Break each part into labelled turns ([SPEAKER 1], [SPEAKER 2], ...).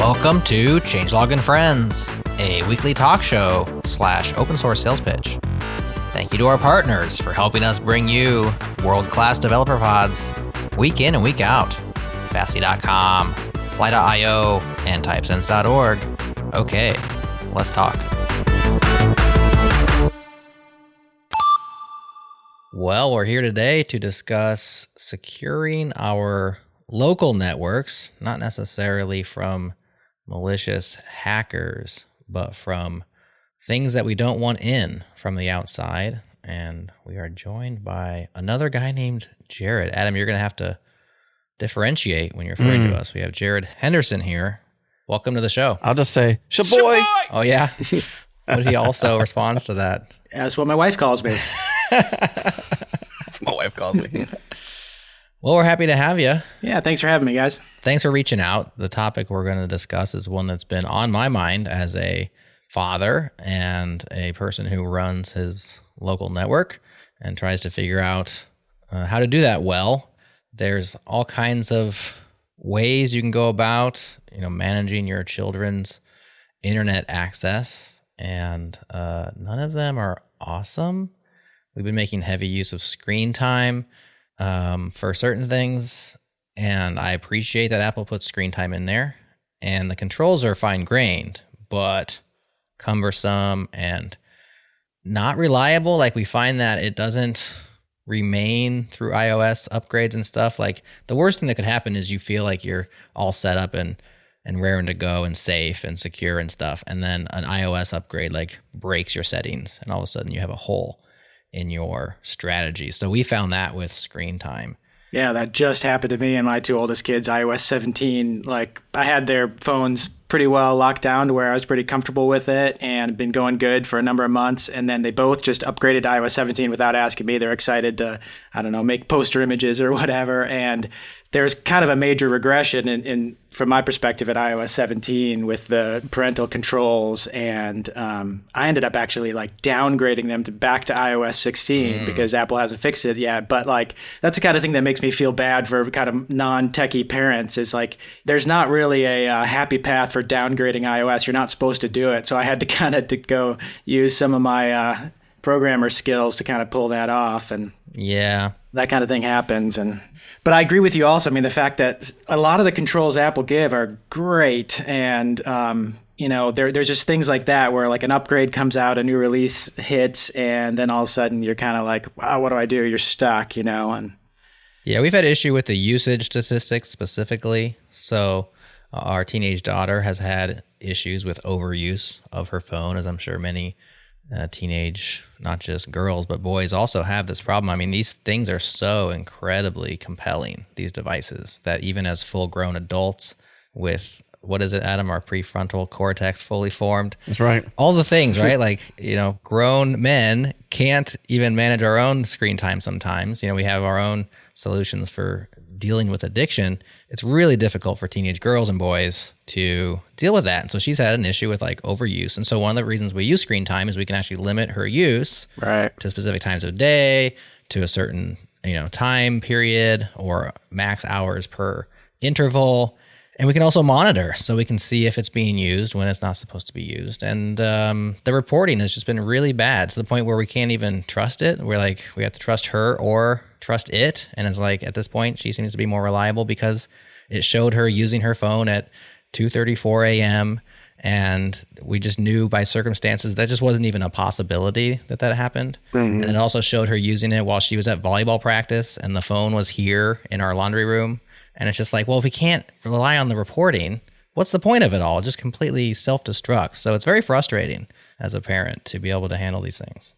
[SPEAKER 1] Welcome to Changelog and Friends, a weekly talk show / open source sales pitch. Thank you to our partners for helping us bring you world-class developer pods week in and week out. Fastly.com, Fly.io, and Typesense.org. Okay, let's talk. Well, we're here today to discuss securing our local networks, not necessarily from malicious hackers, but from things that we don't want in from the outside. And we are joined by another guy named Jared. Adam, you're going to have to differentiate when you're referring to us. We have Jared Henderson here. Welcome to the show.
[SPEAKER 2] I'll just say, shaboy.
[SPEAKER 1] Oh, yeah? But he also responds to that.
[SPEAKER 3] Yeah, that's what my wife calls me.
[SPEAKER 2] That's what my wife calls me.
[SPEAKER 1] Well, we're happy to have you.
[SPEAKER 3] Yeah, thanks for having me, guys.
[SPEAKER 1] Thanks for reaching out. The topic we're going to discuss is one that's been on my mind as a father and a person who runs his local network and tries to figure out how to do that well. There's all kinds of ways you can go about, managing your children's internet access, and none of them are awesome. We've been making heavy use of screen time for certain things, and I appreciate that Apple puts screen time in there, and the controls are fine-grained, but cumbersome and not reliable. Like, we find that it doesn't remain through iOS upgrades and stuff. Like, the worst thing that could happen is you feel like you're all set up and raring to go and safe and secure and stuff, and then an iOS upgrade like breaks your settings, and all of a sudden you have a hole in your strategy. So we found that with screen time.
[SPEAKER 3] Yeah, that just happened to me and my two oldest kids, iOS 17. Like, I had their phones pretty well locked down to where I was pretty comfortable with it and been going good for a number of months. And then they both just upgraded to iOS 17 without asking me. They're excited to, make poster images or whatever. And there's kind of a major regression in from my perspective at iOS 17 with the parental controls. And I ended up actually downgrading them back to iOS 16 because Apple hasn't fixed it yet. But that's the kind of thing that makes me feel bad for kind of non-techie parents, is there's not really a happy path for downgrading iOS. You're not supposed to do it. So I had to go use some of my programmer skills to kind of pull that off. And
[SPEAKER 1] yeah,
[SPEAKER 3] that kind of thing happens. But I agree with you also. I mean, the fact that a lot of the controls Apple give are great. And, there's just things like that where an upgrade comes out, a new release hits, and then all of a sudden you're kind of like, wow, what do I do? You're stuck, and
[SPEAKER 1] yeah, we've had issue with the usage statistics specifically. So our teenage daughter has had issues with overuse of her phone, as I'm sure many teenage, not just girls, but boys also have this problem. I mean, these things are so incredibly compelling, these devices, that even as full-grown adults with, what is it, Adam, our prefrontal cortex fully formed?
[SPEAKER 2] That's right.
[SPEAKER 1] All the things, right? Grown men can't even manage our own screen time sometimes. We have our own solutions for dealing with addiction. It's really difficult for teenage girls and boys to deal with that. And so she's had an issue with overuse. And so one of the reasons we use screen time is we can actually limit her use to specific times of day, to a certain, time period, or max hours per interval. And we can also monitor, so we can see if it's being used when it's not supposed to be used. And the reporting has just been really bad, to the point where we can't even trust it. We have to trust her or trust it. And it's at this point, she seems to be more reliable because it showed her using her phone at 2:34 a.m. And we just knew by circumstances that just wasn't even a possibility that happened. Mm-hmm. And it also showed her using it while she was at volleyball practice, and the phone was here in our laundry room. And it's just if we can't rely on the reporting, what's the point of it all? It just completely self-destructs. So it's very frustrating as a parent to be able to handle these things.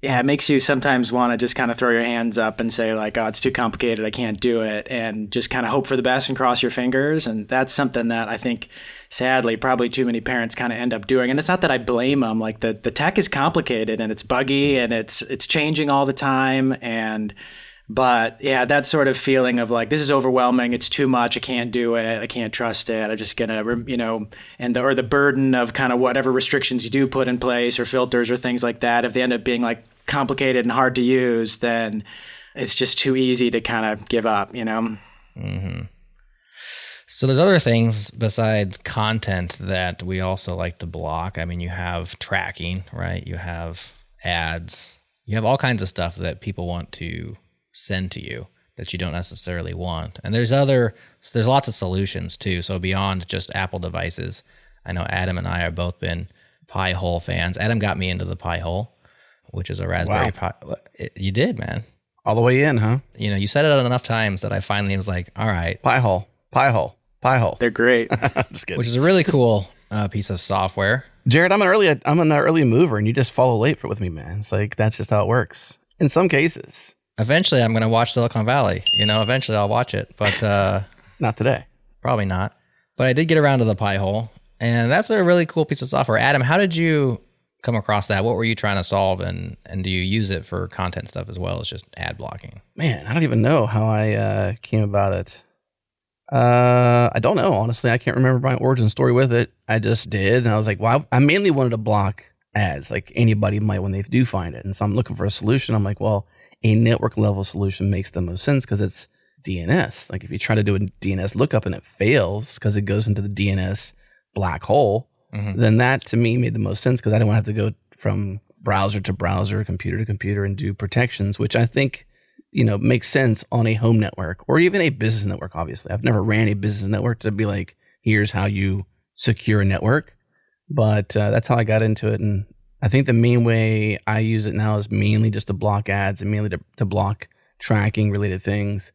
[SPEAKER 3] Yeah, it makes you sometimes want to just kind of throw your hands up and say oh, it's too complicated, I can't do it, and just kind of hope for the best and cross your fingers. And that's something that I think, sadly, probably too many parents kind of end up doing. And it's not that I blame them. The tech is complicated and it's buggy and it's changing all the time. But yeah, that sort of feeling of this is overwhelming, it's too much, I can't do it, I can't trust it, I'm just gonna, or the burden of kind of whatever restrictions you do put in place or filters or things like that, if they end up being complicated and hard to use, then it's just too easy to kind of give up,
[SPEAKER 1] Mm-hmm. So there's other things besides content that we also like to block. I mean, you have tracking, right? You have ads. You have all kinds of stuff that people want to send to you that you don't necessarily want. And there's lots of solutions too. So beyond just Apple devices, I know Adam and I have both been Pi-hole fans. Adam got me into the Pi-hole, which is a Raspberry Pi. You did, man.
[SPEAKER 2] All the way in, huh?
[SPEAKER 1] You know, you said it enough times that I finally was like, all right.
[SPEAKER 2] Pi-hole.
[SPEAKER 3] They're great.
[SPEAKER 2] Just kidding.
[SPEAKER 1] Which is a really cool piece of software.
[SPEAKER 2] Jared, I'm an early mover, and you just follow late with me, man. It's like that's just how it works. In some cases.
[SPEAKER 1] Eventually, I'm going to watch Silicon Valley. You know, eventually I'll watch it, but
[SPEAKER 2] not today.
[SPEAKER 1] Probably not. But I did get around to the Pi-hole, and that's a really cool piece of software. Adam, how did you come across that? What were you trying to solve, and do you use it for content stuff as well as just ad blocking?
[SPEAKER 2] Man, I don't even know how I came about it. I don't know, honestly. I can't remember my origin story with it. I just did, and I was like, well, I mainly wanted to block ads like anybody might when they do find it. And so I'm looking for a solution. I'm like, well, a network level solution makes the most sense because it's DNS. Like if you try to do a DNS lookup and it fails because it goes into the DNS black hole, then that to me made the most sense because I don't want to have to go from browser to browser, computer to computer and do protections, which I think makes sense on a home network or even a business network, obviously. I've never ran a business network to be like, here's how you secure a network. But that's how I got into it. And I think the main way I use it now is mainly just to block ads and mainly to block tracking related things.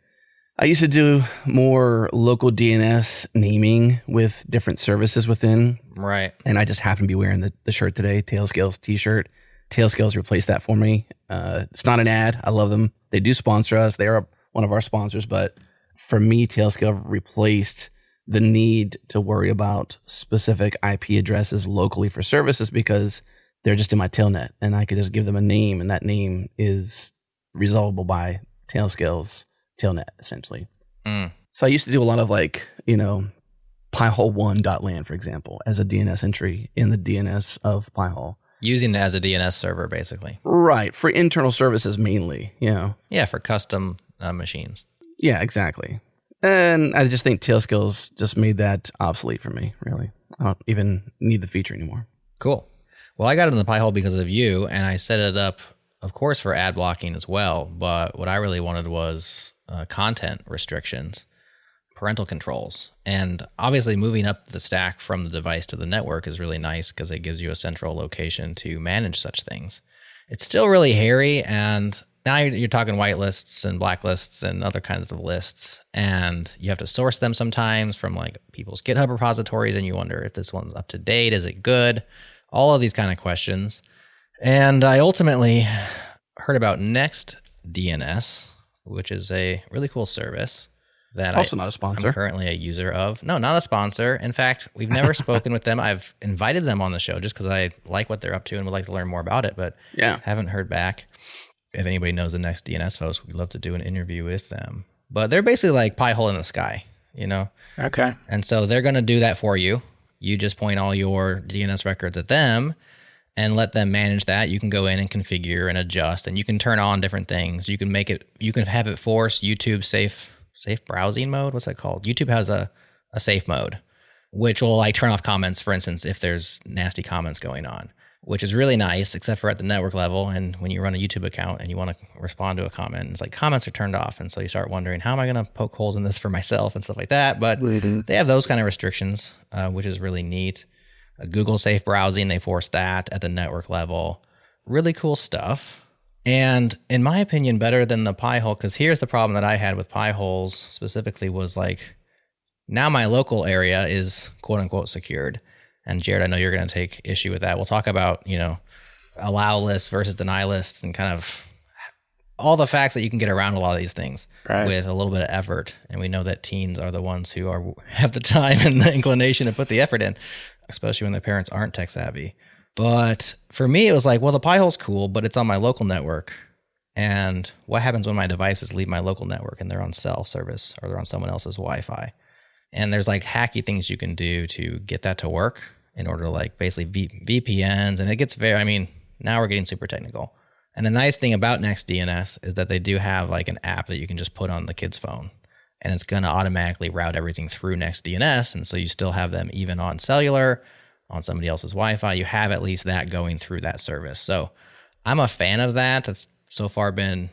[SPEAKER 2] I used to do more local DNS naming with different services within.
[SPEAKER 1] Right.
[SPEAKER 2] And I just happen to be wearing the shirt today, Tailscales t-shirt. Tailscales replaced that for me. It's not an ad. I love them. They do sponsor us. They are one of our sponsors. But for me, Tailscale replaced the need to worry about specific IP addresses locally for services because they're just in my tailnet. And I could just give them a name, and that name is resolvable by Tailscale's tailnet, essentially. So I used to do a lot of Pi-hole1.lan, for example, as a DNS entry in the DNS of Pi-hole.
[SPEAKER 1] Using it as a DNS server, basically.
[SPEAKER 2] Right. For internal services mainly,
[SPEAKER 1] Yeah, for custom machines.
[SPEAKER 2] Yeah, exactly. And I just think Tailscales just made that obsolete for me, really. I don't even need the feature anymore.
[SPEAKER 1] Cool. Well, I got into the Pi-hole because of you, and I set it up, of course, for ad blocking as well. But what I really wanted was content restrictions, parental controls. And obviously moving up the stack from the device to the network is really nice because it gives you a central location to manage such things. It's still really hairy, and now you're talking whitelists and blacklists and other kinds of lists, and you have to source them sometimes from like people's GitHub repositories, and you wonder if this one's up to date, is it good? All of these kind of questions. And I ultimately heard about NextDNS, which is a really cool service that
[SPEAKER 2] also not a sponsor.
[SPEAKER 1] I'm currently a user of. No, not a sponsor. In fact, we've never spoken with them. I've invited them on the show just because I like what they're up to and would like to learn more about it, but haven't heard back. If anybody knows the NextDNS folks, we'd love to do an interview with them. But they're basically like Pi-hole in the sky,
[SPEAKER 3] Okay.
[SPEAKER 1] And so they're going to do that for you. You just point all your DNS records at them and let them manage that. You can go in and configure and adjust, and you can turn on different things. You can have it force YouTube safe browsing mode. What's that called? YouTube has a safe mode, which will like turn off comments, for instance, if there's nasty comments going on, which is really nice, except for at the network level. And when you run a YouTube account and you want to respond to a comment, it's like comments are turned off. And so you start wondering, how am I going to poke holes in this for myself and stuff like that? But they have those kind of restrictions, which is really neat. Google safe browsing, they force that at the network level. Really cool stuff. And in my opinion, better than the Pi-hole, because here's the problem that I had with Pi-holes specifically was like, now my local area is quote unquote secured. And Jared, I know you're going to take issue with that. We'll talk about, allow lists versus deny lists and kind of all the facts that you can get around a lot of these things with a little bit of effort. And we know that teens are the ones who have the time and the inclination to put the effort in, especially when their parents aren't tech savvy. But for me, it was like, well, the Pi-hole's cool, but it's on my local network. And what happens when my devices leave my local network and they're on cell service or they're on someone else's Wi-Fi? And there's like hacky things you can do to get that to work in order to like basically VPNs. And it gets now we're getting super technical. And the nice thing about NextDNS is that they do have like an app that you can just put on the kid's phone. and it's going to automatically route everything through Next DNS. And so you still have them even on cellular, on somebody else's Wi-Fi. You have at least that going through that service. So I'm a fan of that. That's so far been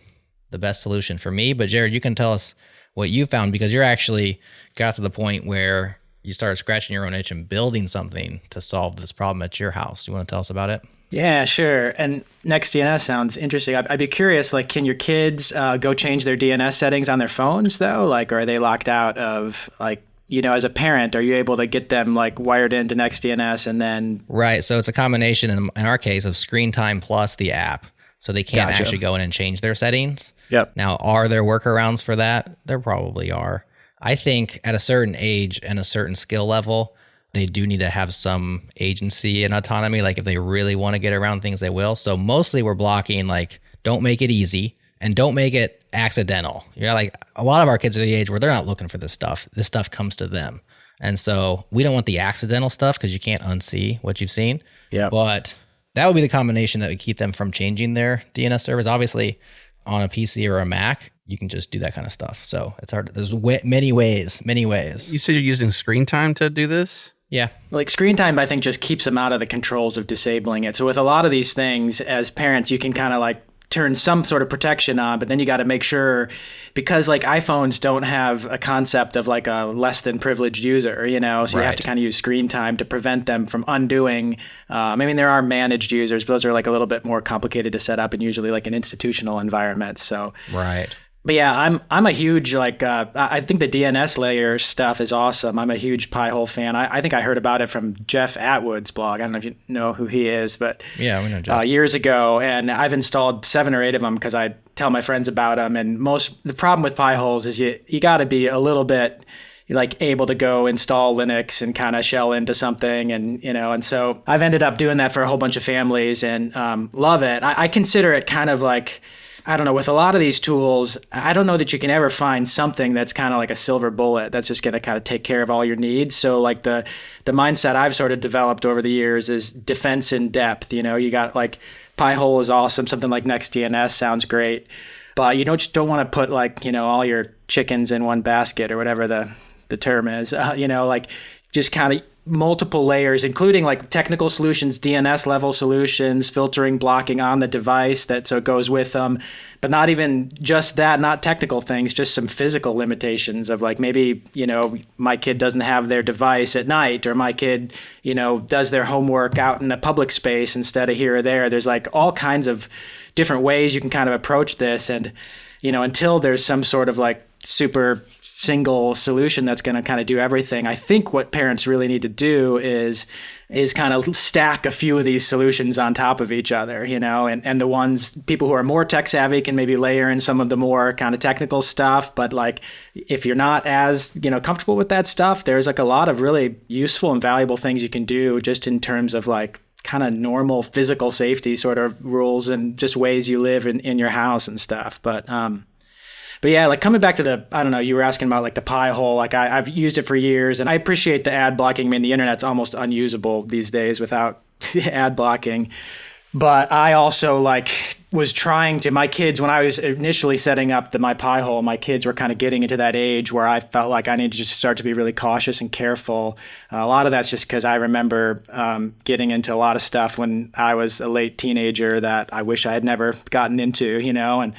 [SPEAKER 1] the best solution for me. But Jared, you can tell us what you found, because you're actually got to the point where you started scratching your own itch and building something to solve this problem at your house. You want to tell us about it?
[SPEAKER 3] Yeah, sure. And Next DNS sounds interesting. I'd be curious, like, can your kids go change their DNS settings on their phones though? Like, are they locked out of, like, as a parent, are you able to get them like wired into Next DNS and then?
[SPEAKER 1] Right. So it's a combination in our case of screen time plus the app. So they can't actually go in and change their settings.
[SPEAKER 3] Yep.
[SPEAKER 1] Now, are there workarounds for that? There probably are. I think at a certain age and a certain skill level, they do need to have some agency and autonomy. Like if they really want to get around things, they will. So mostly we're blocking, like, don't make it easy and don't make it accidental. Like a lot of our kids are the age where they're not looking for this stuff. This stuff comes to them. And so we don't want the accidental stuff because you can't unsee what you've seen.
[SPEAKER 3] Yeah.
[SPEAKER 1] But that would be the combination that would keep them from changing their DNS servers. Obviously, on a PC or a Mac, you can just do that kind of stuff. So it's hard. There's many ways.
[SPEAKER 2] You said you're using screen time to do this?
[SPEAKER 1] Yeah.
[SPEAKER 3] Like screen time, I think, just keeps them out of the controls of disabling it. So with a lot of these things, as parents, you can kind of like turn some sort of protection on, but then you got to make sure, because like iPhones don't have a concept of like a less than privileged user, so you have to kind of use screen time to prevent them from undoing. I mean, there are managed users, but those are like a little bit more complicated to set up and usually like an institutional environment. So
[SPEAKER 1] right.
[SPEAKER 3] But yeah, I'm a huge, like, I think the DNS layer stuff is awesome. I'm a huge Pi-hole fan. I think I heard about it from Jeff Atwood's blog. I don't know if you know who he is, but
[SPEAKER 1] yeah, we know Jeff.
[SPEAKER 3] Years ago, and I've installed 7 or 8 of them because I tell my friends about them. And the problem with Pi-holes is you got to be a little bit like able to go install Linux and kind of shell into something, and so I've ended up doing that for a whole bunch of families and love it. I consider it kind of like, I don't know, with a lot of these tools, I don't know that you can ever find something that's kind of like a silver bullet that's just going to kind of take care of all your needs. So like the mindset I've sort of developed over the years is defense in depth. You got like Pi-hole is awesome. Something like NextDNS sounds great, but you don't want to put like, all your chickens in one basket or whatever the term is, like just kind of multiple layers, including like technical solutions, DNS level solutions, filtering, blocking on the device so it goes with them, but not even just that, not technical things, just some physical limitations of like maybe, my kid doesn't have their device at night, or my kid, does their homework out in a public space instead of here or there. There's like all kinds of different ways you can kind of approach this. And, until there's some sort of like super single solution that's going to kind of do everything, I think what parents really need to do is kind of stack a few of these solutions on top of each other, and the ones, people who are more tech savvy can maybe layer in some of the more kind of technical stuff. But like, if you're not as, comfortable with that stuff, there's like a lot of really useful and valuable things you can do just in terms of like kind of normal physical safety sort of rules and just ways you live in your house and stuff. But yeah, like coming back to I don't know, you were asking about like the Pi-hole. Like I've used it for years, and I appreciate the ad blocking. I mean, the internet's almost unusable these days without ad blocking. But I also like was trying to, my kids, when I was initially setting up my Pi-hole, my kids were kind of getting into that age where I felt like I needed to just start to be really cautious and careful. A lot of that's just because I remember getting into a lot of stuff when I was a late teenager that I wish I had never gotten into, and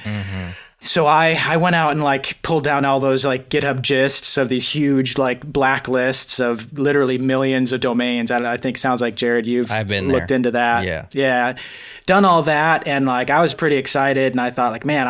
[SPEAKER 3] So I went out and like pulled down all those like GitHub gists of these huge like blacklists of literally millions of domains. I think sounds like, Jared, I've been looked into that. Yeah. Done all that. And like, I was pretty excited, and I thought like, man,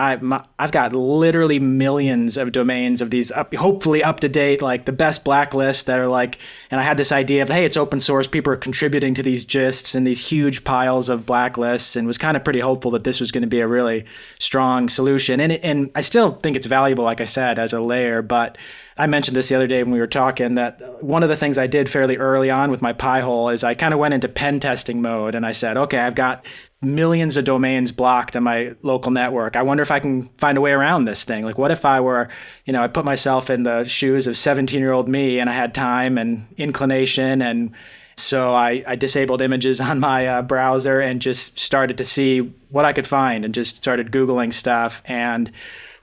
[SPEAKER 3] I've got literally millions of domains of these hopefully up to date, like the best blacklists that are like, and I had this idea of, hey, it's open source. People are contributing to these gists and these huge piles of blacklists, and was kind of pretty hopeful that this was going to be a really strong solution. And I still think it's valuable, like I said, as a layer. But I mentioned this the other day when we were talking, that one of the things I did fairly early on with my Pi-hole is I kind of went into pen testing mode, and I said, okay, I've got millions of domains blocked on my local network. I wonder if I can find a way around this thing. Like, what if I were, I put myself in the shoes of 17-year-old me, and I had time and inclination, and so I disabled images on my browser and just started to see what I could find, and just started Googling stuff, and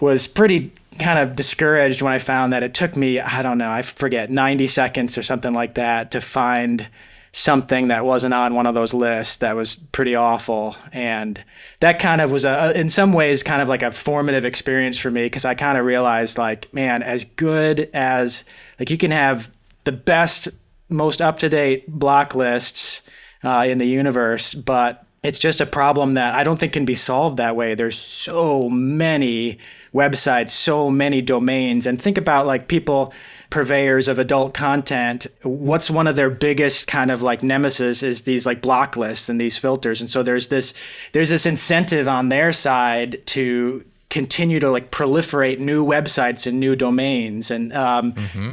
[SPEAKER 3] was pretty kind of discouraged when I found that it took me, I don't know, I forget, 90 seconds or something like that to find something that wasn't on one of those lists that was pretty awful. And that kind of was in some ways kind of like a formative experience for me, because I kind of realized, like, man, as good as, like, you can have the best, most up-to-date block lists in the universe, but it's just a problem that I don't think can be solved that way. There's so many websites, so many domains. And think about, like, people, purveyors of adult content, what's one of their biggest kind of like nemesis is these like block lists and these filters. And so there's this incentive on their side to continue to like proliferate new websites and new domains, and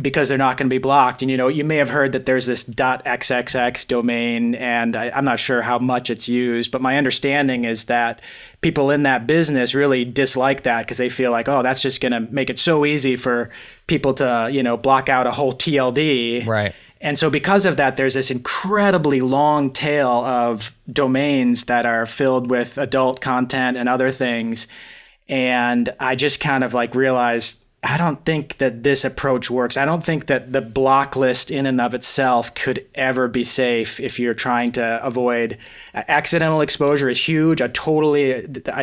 [SPEAKER 3] because they're not going to be blocked. And, you know, you may have heard that there's this .xxx domain, and I'm not sure how much it's used, but my understanding is that people in that business really dislike that because they feel like, oh, that's just going to make it so easy for people to, you know, block out a whole TLD.
[SPEAKER 1] Right.
[SPEAKER 3] And so because of that, there's this incredibly long tail of domains that are filled with adult content and other things. And I just kind of like realized, I don't think that this approach works. I don't think that the block list in and of itself could ever be safe if you're trying to avoid accidental exposure is huge. I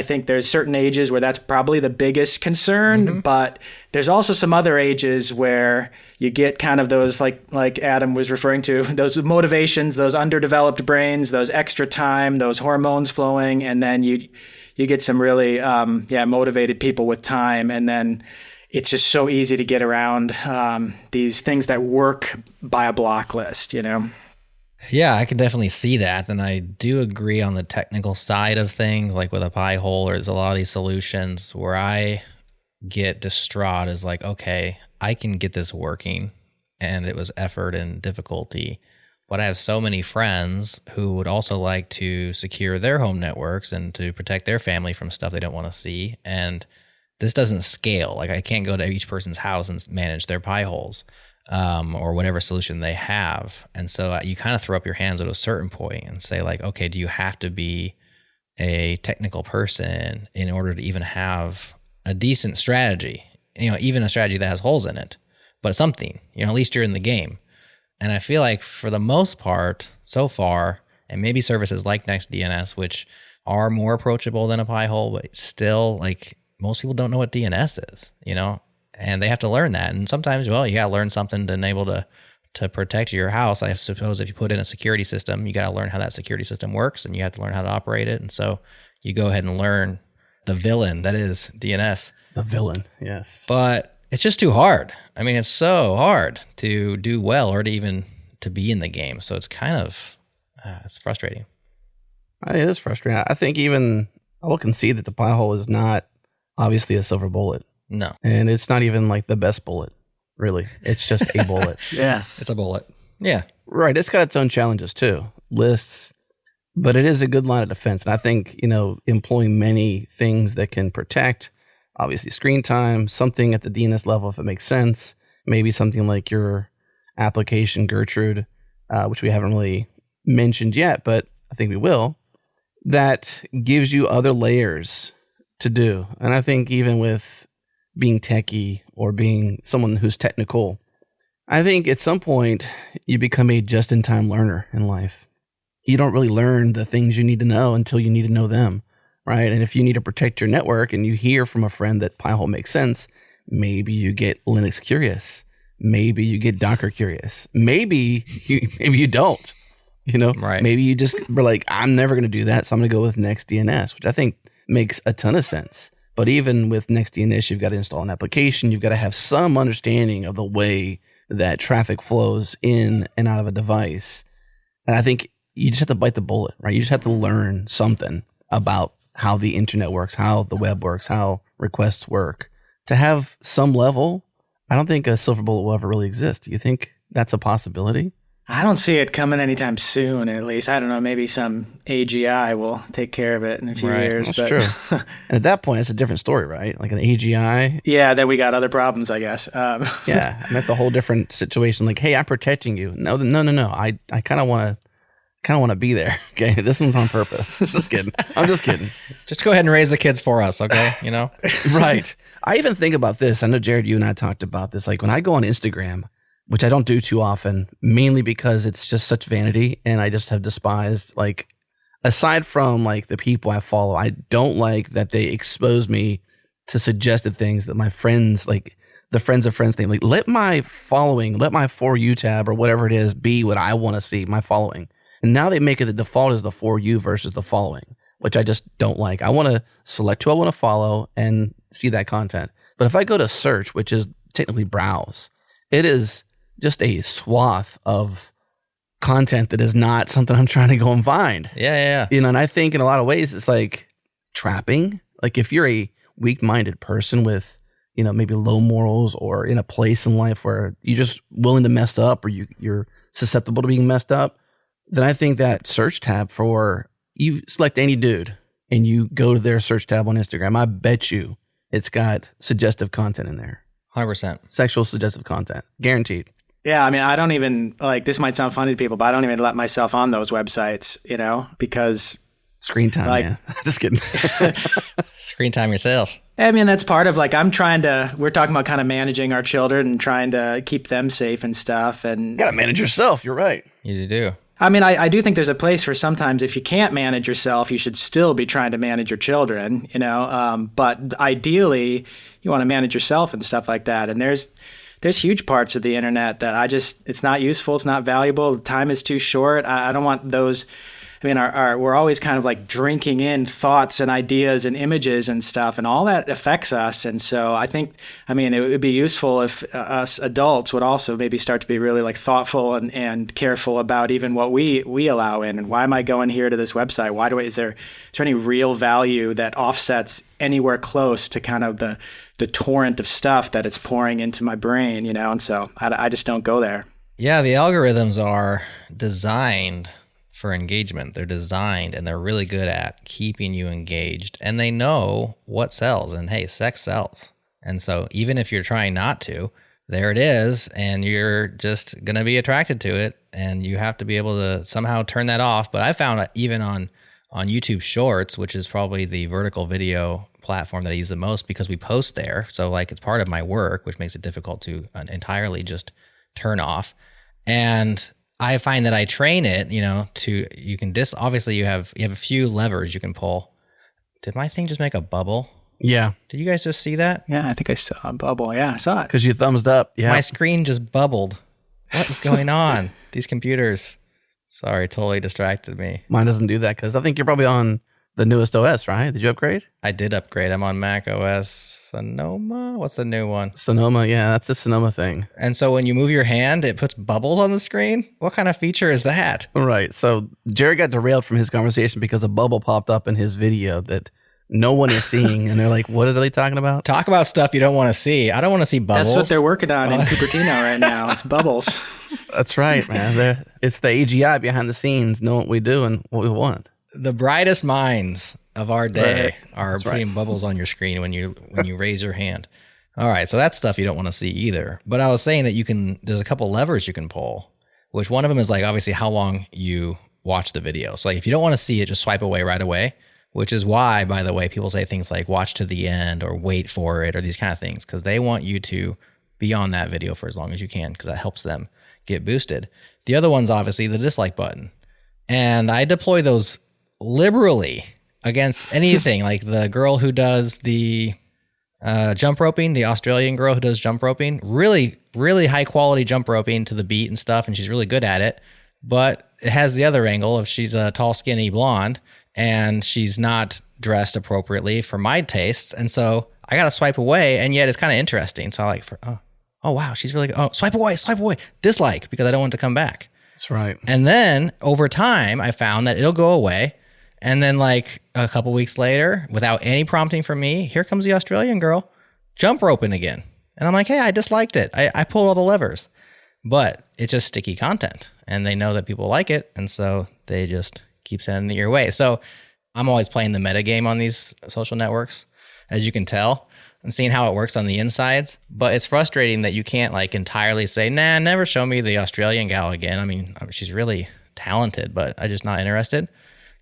[SPEAKER 3] think there's certain ages where that's probably the biggest concern, but there's also some other ages where you get kind of those, like Adam was referring to, those motivations, those underdeveloped brains, those extra time, those hormones flowing, and then you get some really motivated people with time, and then it's just so easy to get around these things that work by a block list, you know?
[SPEAKER 1] Yeah, I can definitely see that. And I do agree on the technical side of things, like with a pie hole, or there's a lot of these solutions where I get distraught is like, okay, I can get this working, and it was effort and difficulty. But I have so many friends who would also like to secure their home networks and to protect their family from stuff they don't want to see. And this doesn't scale. Like, I can't go to each person's house and manage their pie holes or whatever solution they have. And so you kind of throw up your hands at a certain point and say, like, okay, do you have to be a technical person in order to even have a decent strategy? You know, even a strategy that has holes in it, but something, you know, at least you're in the game. And I feel like for the most part, so far, and maybe services like NextDNS, which are more approachable than a pie hole, but still, like, most people don't know what DNS is, you know, and they have to learn that. And sometimes, well, you got to learn something to enable to protect your house. I suppose if you put in a security system, you got to learn how that security system works, and you have to learn how to operate it. And so you go ahead and learn the villain that is DNS.
[SPEAKER 2] The villain, yes.
[SPEAKER 1] But it's just too hard. I mean, it's so hard to do well or to even to be in the game. So it's kind of, it's frustrating.
[SPEAKER 2] It is frustrating. I think even I will concede that the pie hole is not obviously a silver bullet.
[SPEAKER 1] No.
[SPEAKER 2] And it's not even like the best bullet, really. It's just a bullet.
[SPEAKER 3] Yes.
[SPEAKER 1] It's a bullet. Yeah.
[SPEAKER 2] Right. It's got its own challenges too. Lists, but it is a good line of defense. And I think, you know, employing many things that can protect, obviously screen time, something at the DNS level if it makes sense, maybe something like your application Gertrude, which we haven't really mentioned yet, but I think we will, that gives you other layers to do. And I think even with being techie or being someone who's technical, I think at some point you become a just-in-time learner in life. You don't really learn the things you need to know until you need to know them, right? And if you need to protect your network and you hear from a friend that Pi-hole makes sense, maybe you get Linux curious. Maybe you get Docker curious. Maybe you don't, you know?
[SPEAKER 1] Right.
[SPEAKER 2] Maybe you just were like, I'm never going to do that, so I'm going to go with NextDNS, which I think makes a ton of sense. But even with NextDNS, you've got to install an application. You've got to have some understanding of the way that traffic flows in and out of a device. And I think you just have to bite the bullet, right? You just have to learn something about how the internet works, how the web works, how requests work. To have some level, I don't think a silver bullet will ever really exist. Do you think that's a possibility?
[SPEAKER 3] I don't see it coming anytime soon, at least. I don't know, maybe some AGI will take care of it in a few years.
[SPEAKER 2] That's true. And at that point, it's a different story, right? Like an AGI.
[SPEAKER 3] Yeah, then we got other problems, I guess.
[SPEAKER 2] Yeah, and that's a whole different situation. Like, hey, I'm protecting you. No. I kind of want kind of want to be there. Okay, this one's on purpose. Just kidding. I'm just kidding.
[SPEAKER 1] Just go ahead and raise the kids for us, okay? You know?
[SPEAKER 2] Right. I even think about this. I know, Jared, you and I talked about this. Like when I go on Instagram, which I don't do too often, mainly because it's just such vanity, and I just have despised, like, aside from like the people I follow, I don't like that they expose me to suggested things that my friends, like the friends of friends thing, like let my following, let my For You tab or whatever it is be what I want to see, my following. And now they make it the default is the For You versus the following, which I just don't like. I want to select who I want to follow and see that content. But if I go to search, which is technically browse, it is just a swath of content that is not something I'm trying to go and find.
[SPEAKER 1] Yeah.
[SPEAKER 2] You know, and I think in a lot of ways it's like trapping. Like if you're a weak-minded person with, you know, maybe low morals or in a place in life where you're just willing to mess up or you're susceptible to being messed up, then I think that search tab for you select any dude and you go to their search tab on Instagram, I bet you it's got suggestive content in there.
[SPEAKER 1] 100%.
[SPEAKER 2] Sexual suggestive content. Guaranteed.
[SPEAKER 3] Yeah, I mean, I don't even, like, this might sound funny to people, but I don't even let myself on those websites, you know, because...
[SPEAKER 2] Screen time, like, man. Just kidding.
[SPEAKER 1] Screen time yourself.
[SPEAKER 3] I mean, that's part of, like, we're talking about kind of managing our children and trying to keep them safe and stuff. And
[SPEAKER 2] you got to manage yourself. You're right.
[SPEAKER 1] You do.
[SPEAKER 3] I mean, I do think there's a place for sometimes if you can't manage yourself, you should still be trying to manage your children, you know, but ideally you want to manage yourself and stuff like that. And there's huge parts of the internet that it's not useful. It's not valuable. The time is too short. I don't want those. I mean, we're always kind of like drinking in thoughts and ideas and images and stuff, and all that affects us. And so I think, I mean, it would be useful if us adults would also maybe start to be really like thoughtful and careful about even what we allow in. And why am I going here to this website? Is there any real value that offsets anywhere close to kind of the torrent of stuff that it's pouring into my brain, you know? And so I just don't go there.
[SPEAKER 1] Yeah, the algorithms are designed for engagement. They're designed and they're really good at keeping you engaged, and they know what sells, and hey, sex sells. And so even if you're trying not to, there it is, and you're just going to be attracted to it, and you have to be able to somehow turn that off. But I found even on YouTube Shorts, which is probably the vertical video platform that I use the most because we post there. So like it's part of my work, which makes it difficult to entirely just turn off. And I find that I train it, you know, obviously you have a few levers you can pull. Did my thing just make a bubble?
[SPEAKER 2] Yeah.
[SPEAKER 1] Did you guys just see that?
[SPEAKER 3] Yeah, I think I saw a bubble. Yeah, I saw it.
[SPEAKER 2] Because you thumbs up. Yeah.
[SPEAKER 1] My screen just bubbled. What is going on? These computers. Sorry, totally distracted me.
[SPEAKER 2] Mine doesn't do that because I think you're probably on the newest OS, right? Did you upgrade?
[SPEAKER 1] I did upgrade. I'm on Mac OS Sonoma. What's the new one?
[SPEAKER 2] Sonoma, yeah, that's the Sonoma thing.
[SPEAKER 1] And so when you move your hand, it puts bubbles on the screen? What kind of feature is that?
[SPEAKER 2] Right. So Jared got derailed from his conversation because a bubble popped up in his video that no one is seeing. And they're like, what are they talking about?
[SPEAKER 1] Talk about stuff you don't want to see. I don't want to see bubbles.
[SPEAKER 3] That's what they're working on in Cupertino right now. It's bubbles.
[SPEAKER 2] That's right, man. It's the AGI behind the scenes, know what we do and what we want.
[SPEAKER 1] The brightest minds of our day are
[SPEAKER 2] That's
[SPEAKER 1] putting bubbles on your screen when you raise your hand. All right, so that's stuff you don't want to see either. But I was saying that there's a couple levers you can pull, which one of them is like obviously how long you watch the video. So like if you don't want to see it, just swipe away right away, which is why, by the way, people say things like watch to the end or wait for it or these kind of things, because they want you to be on that video for as long as you can because that helps them get boosted. The other one's obviously the dislike button. And I deploy those liberally against anything. Like the girl who does the jump roping, the Australian girl who does jump roping, really, really high quality jump roping to the beat and stuff. And she's really good at it, but it has the other angle of she's a tall, skinny blonde and she's not dressed appropriately for my tastes. And so I got to swipe away, and yet it's kind of interesting. So I like, oh wow, she's really good. Oh, swipe away, dislike, because I don't want it to come back.
[SPEAKER 2] That's right.
[SPEAKER 1] And then over time, I found that it'll go away. And then like a couple weeks later, without any prompting from me, here comes the Australian girl jump roping again. And I'm like, hey, I disliked it. I pulled all the levers. But it's just sticky content. And they know that people like it. And so they just keep sending it your way. So I'm always playing the meta game on these social networks, as you can tell, and seeing how it works on the insides. But it's frustrating that you can't like entirely say, nah, never show me the Australian gal again. I mean, she's really talented, but I'm just not interested,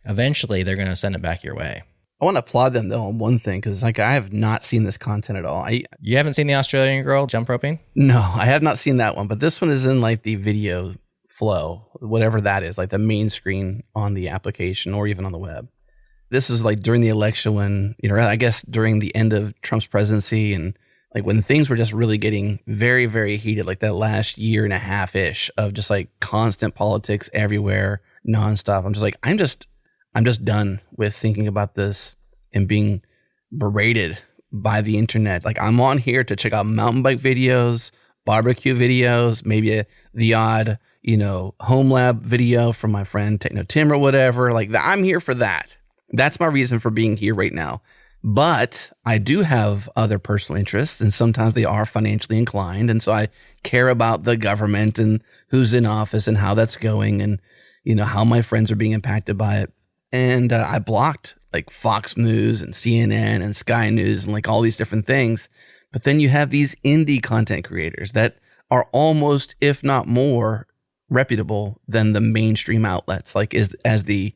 [SPEAKER 1] eventually they're going to send it back your way.
[SPEAKER 2] I want to applaud them though on one thing, because like I have not seen this content at all.
[SPEAKER 1] You haven't seen the Australian girl jump roping?
[SPEAKER 2] No, I have not seen that one, but this one is in like the video flow, whatever that is, like the main screen on the application or even on the web. This is like during the election when, I guess during the end of Trump's presidency, and like when things were just really getting very, very heated, like that last year and a half ish of just like constant politics everywhere, nonstop. I'm just like, I'm just done with thinking about this and being berated by the internet. Like I'm on here to check out mountain bike videos, barbecue videos, maybe the odd, home lab video from my friend Techno Tim or whatever. Like I'm here for that. That's my reason for being here right now. But I do have other personal interests, and sometimes they are financially inclined. And so I care about the government and who's in office and how that's going, and, how my friends are being impacted by it. And I blocked like Fox News and CNN and Sky News and like all these different things. But then you have these indie content creators that are almost, if not more, reputable than the mainstream outlets, like as the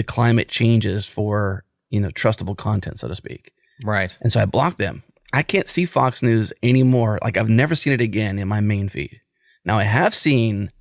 [SPEAKER 2] climate changes for, trustable content, so to speak.
[SPEAKER 1] Right.
[SPEAKER 2] And so I blocked them. I can't see Fox News anymore. Like I've never seen it again in my main feed. Now I have seen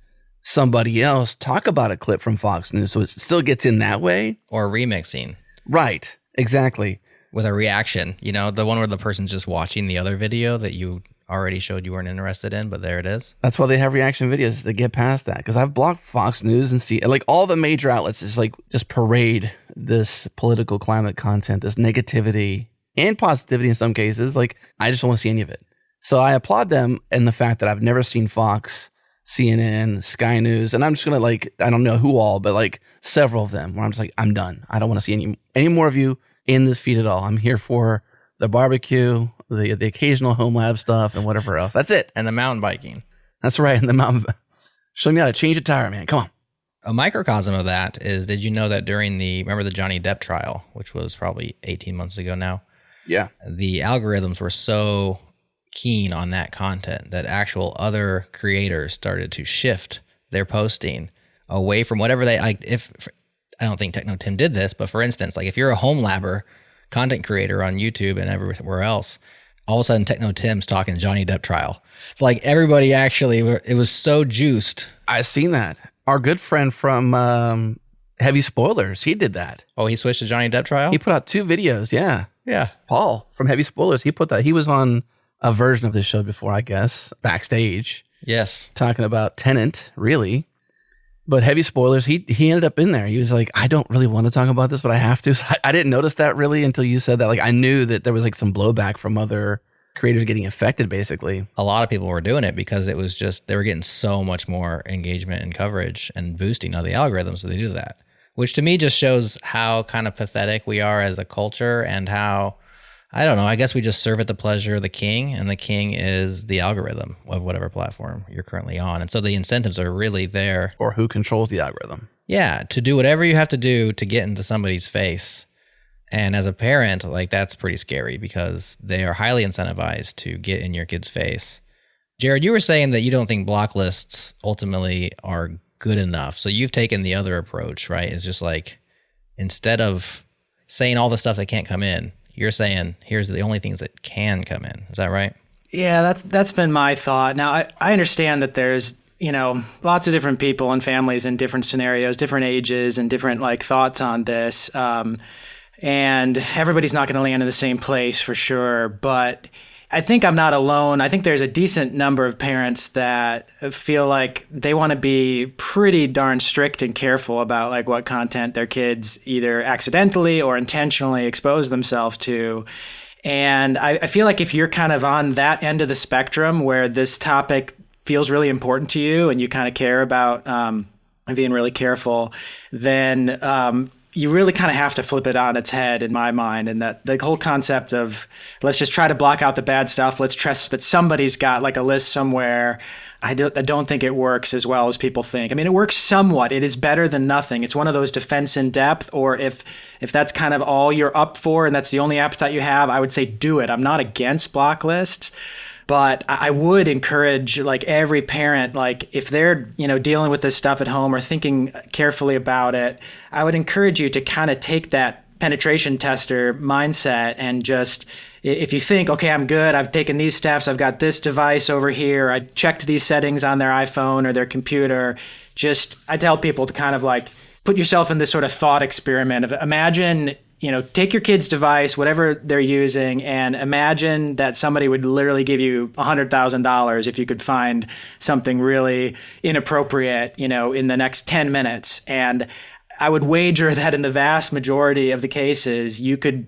[SPEAKER 2] somebody else talk about a clip from Fox News, so it still gets in that way.
[SPEAKER 1] Or remixing.
[SPEAKER 2] Right. Exactly.
[SPEAKER 1] With a reaction, the one where the person's just watching the other video that you already showed you weren't interested in, but there it is.
[SPEAKER 2] That's why they have reaction videos to get past that. Because I've blocked Fox News and see like all the major outlets just parade this political climate content, this negativity and positivity in some cases. Like I just don't want to see any of it. So I applaud them in the fact that I've never seen Fox, CNN, Sky News, and I'm just gonna I don't know who all, but like several of them where I'm just like, I'm done. I don't want to see any more of you in this feed at all. I'm here for the barbecue, the occasional home lab stuff, and whatever else. That's it.
[SPEAKER 1] And the mountain biking.
[SPEAKER 2] That's right. And the mountain. Show me how to change a tire, man. Come on.
[SPEAKER 1] A microcosm of that is, did you know that during remember the Johnny Depp trial, which was probably 18 months ago now?
[SPEAKER 2] Yeah.
[SPEAKER 1] The algorithms were so keen on that content that actual other creators started to shift their posting away from whatever they like. I don't think Techno Tim did this, but for instance, like if you're a home labber content creator on YouTube and everywhere else, all of a sudden Techno Tim's talking Johnny Depp trial. It's like everybody it was so juiced.
[SPEAKER 2] I've seen that. Our good friend from Heavy Spoilers, he did that.
[SPEAKER 1] Oh, he switched to Johnny Depp trial?
[SPEAKER 2] He put out 2 videos, yeah.
[SPEAKER 1] Yeah.
[SPEAKER 2] Paul from Heavy Spoilers, he put that. He was on a version of this show before, I guess, backstage.
[SPEAKER 1] Yes.
[SPEAKER 2] Talking about Tenet, really. But Heavy Spoilers, he ended up in there. He was like, I don't really want to talk about this, but I have to. So I didn't notice that really until you said that. Like I knew that there was like some blowback from other creators getting affected, basically.
[SPEAKER 1] A lot of people were doing it because it was just, they were getting so much more engagement and coverage and boosting of the algorithms, so they do that. Which to me just shows how kind of pathetic we are as a culture, and how, I don't know, I guess we just serve at the pleasure of the king, and the king is the algorithm of whatever platform you're currently on. And so the incentives are really there.
[SPEAKER 2] Or who controls the algorithm.
[SPEAKER 1] Yeah, to do whatever you have to do to get into somebody's face. And as a parent, like that's pretty scary because they are highly incentivized to get in your kid's face. Jared, you were saying that you don't think block lists ultimately are good enough. So you've taken the other approach, right? It's just like, instead of saying all the stuff that can't come in, you're saying, here's the only things that can come in. Is that right?
[SPEAKER 3] Yeah, that's been my thought. Now, I understand that there's, lots of different people and families in different scenarios, different ages, and different thoughts on this. And everybody's not going to land in the same place for sure. But I think I'm not alone. I think there's a decent number of parents that feel like they want to be pretty darn strict and careful about what content their kids either accidentally or intentionally expose themselves to. And I feel like if you're kind of on that end of the spectrum where this topic feels really important to you and you kind of care about being really careful, then you really kind of have to flip it on its head in my mind. And that the whole concept of let's just try to block out the bad stuff. Let's trust that somebody's got a list somewhere. I don't think it works as well as people think. I mean, it works somewhat. It is better than nothing. It's one of those defense in depth, or if that's kind of all you're up for and that's the only appetite you have, I would say do it. I'm not against block lists, But I would encourage like every parent, like if they're, dealing with this stuff at home or thinking carefully about it, I would encourage you to kind of take that penetration tester mindset and just, if you think, okay, I'm good, I've taken these steps, I've got this device over here, I checked these settings on their iPhone or their computer, I tell people to kind of like put yourself in this sort of thought experiment of imagine, take your kid's device, whatever they're using, and imagine that somebody would literally give you $100,000 if you could find something really inappropriate, in the next 10 minutes. And I would wager that in the vast majority of the cases, you could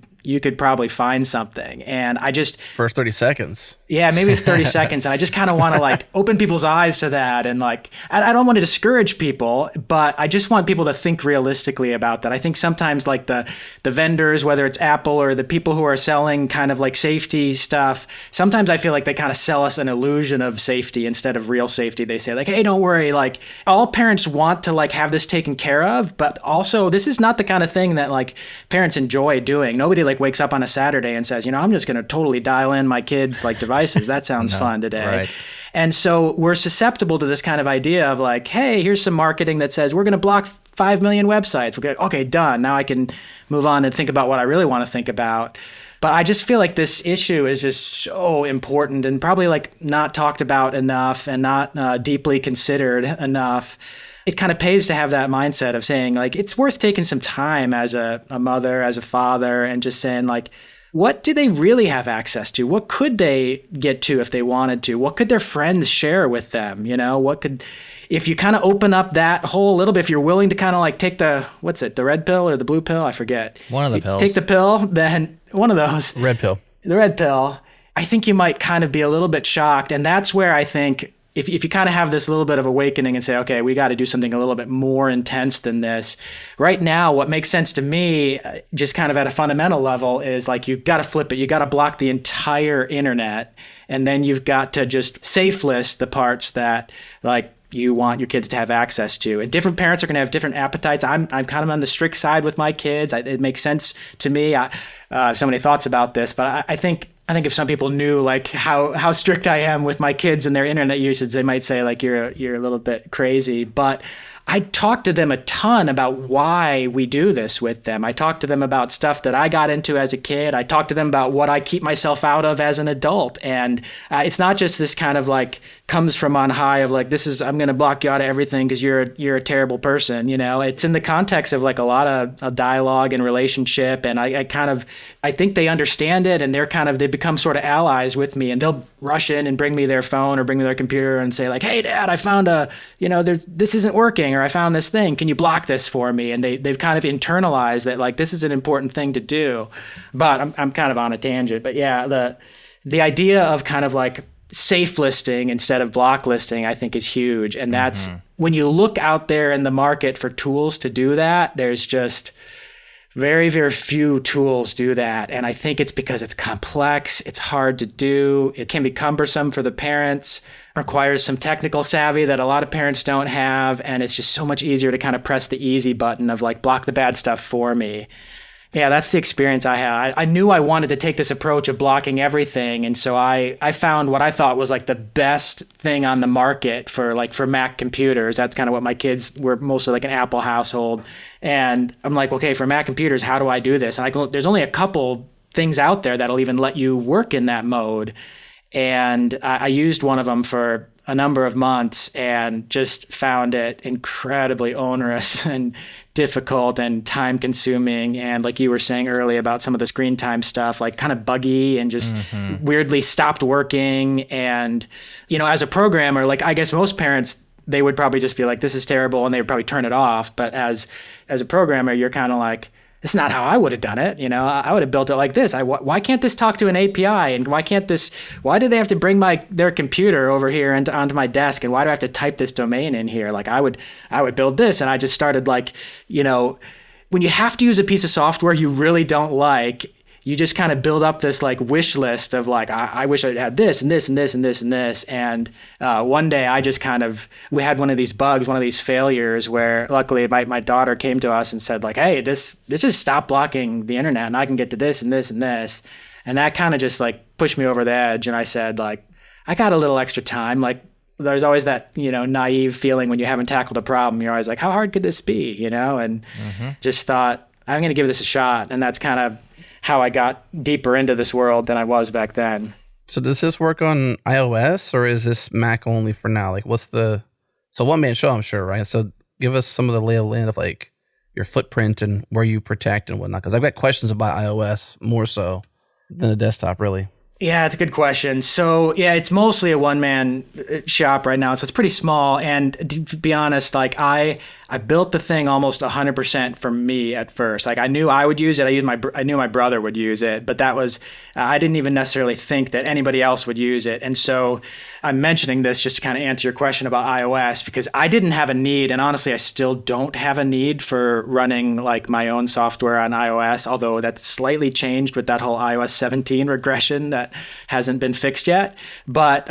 [SPEAKER 3] probably find something. And I just...
[SPEAKER 2] First 30 seconds.
[SPEAKER 3] Yeah, maybe 30 seconds. And I just kind of want to like open people's eyes to that. And like, I don't want to discourage people, but I just want people to think realistically about that. I think sometimes like the vendors, whether it's Apple or the people who are selling kind of like safety stuff, sometimes I feel like they kind of sell us an illusion of safety instead of real safety. They say like, hey, don't worry. Like all parents want to like have this taken care of, but also this is not the kind of thing that like parents enjoy doing. Nobody like wakes up on a Saturday and says, I'm just going to totally dial in my kids like devices. That sounds fun today.
[SPEAKER 1] Right.
[SPEAKER 3] And so we're susceptible to this kind of idea of like, hey, here's some marketing that says we're going to block 5 million websites. We go, okay, done. Now I can move on and think about what I really want to think about. But I just feel like this issue is just so important and probably like not talked about enough and not deeply considered enough. It kind of pays to have that mindset of saying like, it's worth taking some time as a mother, as a father, and just saying like, what do they really have access to? What could they get to if they wanted to? What could their friends share with them? If you kind of open up that whole little bit, if you're willing to kind of like take the red pill or the blue pill? I forget.
[SPEAKER 1] One of the pills.
[SPEAKER 3] Take the pill, then one of those.
[SPEAKER 2] Red pill.
[SPEAKER 3] The red pill. I think you might kind of be a little bit shocked. And that's where I think if you kind of have this little bit of awakening and say, okay, we got to do something a little bit more intense than this. Right now, what makes sense to me, just kind of at a fundamental level, is like you've got to flip it. You got to block the entire internet. And then you've got to just safe list the parts that like you want your kids to have access to. And different parents are going to have different appetites. I'm kind of on the strict side with my kids. It makes sense to me. I have so many thoughts about this, but I think if some people knew like how strict I am with my kids and their internet usage, they might say like you're a little bit crazy. But I talk to them a ton about why we do this with them. I talk to them about stuff that I got into as a kid. I talk to them about what I keep myself out of as an adult. And it's not just this kind of like comes from on high of like, I'm going to block you out of everything because you're a terrible person. It's in the context of like a lot of dialogue and relationship. And I think they understand it, and they become sort of allies with me, and they'll rush in and bring me their phone or bring me their computer and say like, hey Dad, I found this isn't working, or I found this thing. Can you block this for me? And they've kind of internalized that like, this is an important thing to do. But I'm kind of on a tangent, but yeah, the idea of kind of like safe listing instead of block listing, I think is huge. And that's when you look out there in the market for tools to do that, there's just very, very few tools do that. And I think it's because it's complex, it's hard to do, it can be cumbersome for the parents, requires some technical savvy that a lot of parents don't have. And it's just so much easier to kind of press the easy button of like, block the bad stuff for me. Yeah, that's the experience I had. I knew I wanted to take this approach of blocking everything. And so I found what I thought was like the best thing on the market for Mac computers. That's kind of what my kids were, mostly like an Apple household. And I'm like, okay, for Mac computers, how do I do this? And there's only a couple things out there that'll even let you work in that mode. And I used one of them for a number of months and just found it incredibly onerous and difficult and time consuming. And like you were saying earlier about some of the screen time stuff, like kind of buggy and just weirdly stopped working. And, as a programmer, like I guess most parents, they would probably just be like, this is terrible. And they would probably turn it off. But as a programmer, you're kind of like, it's not how I would have done it. I would have built it like this. Why can't this talk to an API? And why do they have to bring their computer over here and onto my desk? And why do I have to type this domain in here? Like I would build this. And I just started like, when you have to use a piece of software you really don't like, you just kind of build up this like wish list of like, I wish I had this and this and this and this and this. And one day I just we had one of these bugs, one of these failures where luckily my daughter came to us and said like, hey, this just stopped blocking the internet and I can get to this and this and this. And that kind of just like pushed me over the edge. And I said like, I got a little extra time. Like there's always that, naive feeling when you haven't tackled a problem. You're always like, how hard could this be? And just thought, I'm going to give this a shot. And that's kind of how I got deeper into this world than I was back then.
[SPEAKER 2] So does this work on iOS or is this Mac only for now? Like so one man show, I'm sure, right? So give us some of the lay of the land of like your footprint and where you protect and whatnot. Cause I've got questions about iOS more so than a desktop really.
[SPEAKER 3] Yeah, it's a good question. So yeah, it's mostly a one-man shop right now. So it's pretty small. And to be honest, like I built the thing almost 100% for me at first. Like I knew I would use it. I knew my brother would use it, but that was, I didn't even necessarily think that anybody else would use it. And so I'm mentioning this just to kind of answer your question about iOS because I didn't have a need. And honestly, I still don't have a need for running like my own software on iOS, although that's slightly changed with that whole iOS 17 regression that hasn't been fixed yet. But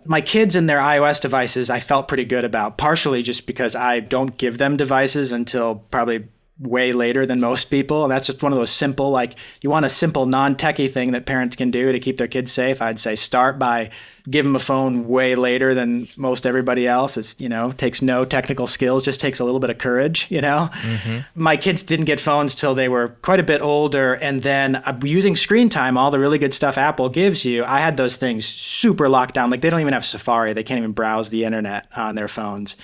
[SPEAKER 3] my kids and their iOS devices, I felt pretty good about, partially just because I don't give them devices until probably way later than most people. And that's just one of those simple, like you want a simple non-techie thing that parents can do to keep their kids safe. I'd say start by give them a phone way later than most everybody else. It's, takes no technical skills, just takes a little bit of courage, My kids didn't get phones till they were quite a bit older. And then using screen time, all the really good stuff Apple gives you, I had those things super locked down. Like they don't even have Safari. They can't even browse the internet on their phones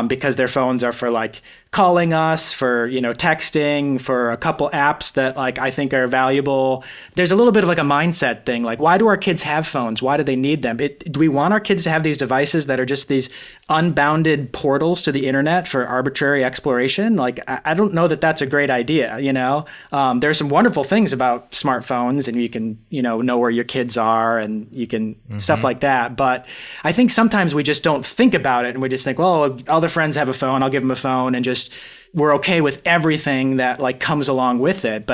[SPEAKER 3] because their phones are for like calling us, for, texting, for a couple apps that like I think are valuable. There's a little bit of like a mindset thing. Like, why do our kids have phones? Why do they need them? Do we want our kids to have these devices that are just these unbounded portals to the internet for arbitrary exploration? Like, I don't know that that's a great idea. There's some wonderful things about smartphones and you can, know where your kids are and you can stuff like that. But I think sometimes we just don't think about it and we just think, well, all their friends have a phone. I'll give them a phone and just we're okay with everything that like comes along with it.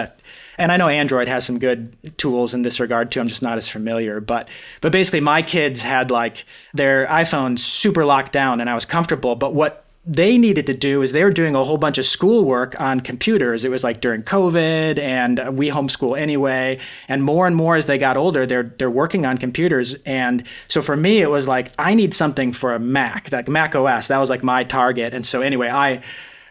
[SPEAKER 3] And I know Android has some good tools in this regard too. I'm just not as familiar. But basically my kids had like their iPhone super locked down and I was comfortable. But what they needed to do is they were doing a whole bunch of schoolwork on computers. It was like during COVID and we homeschool anyway. And more as they got older, they're working on computers. And so for me, it was like, I need something for a Mac, like Mac OS. That was like my target. And so anyway,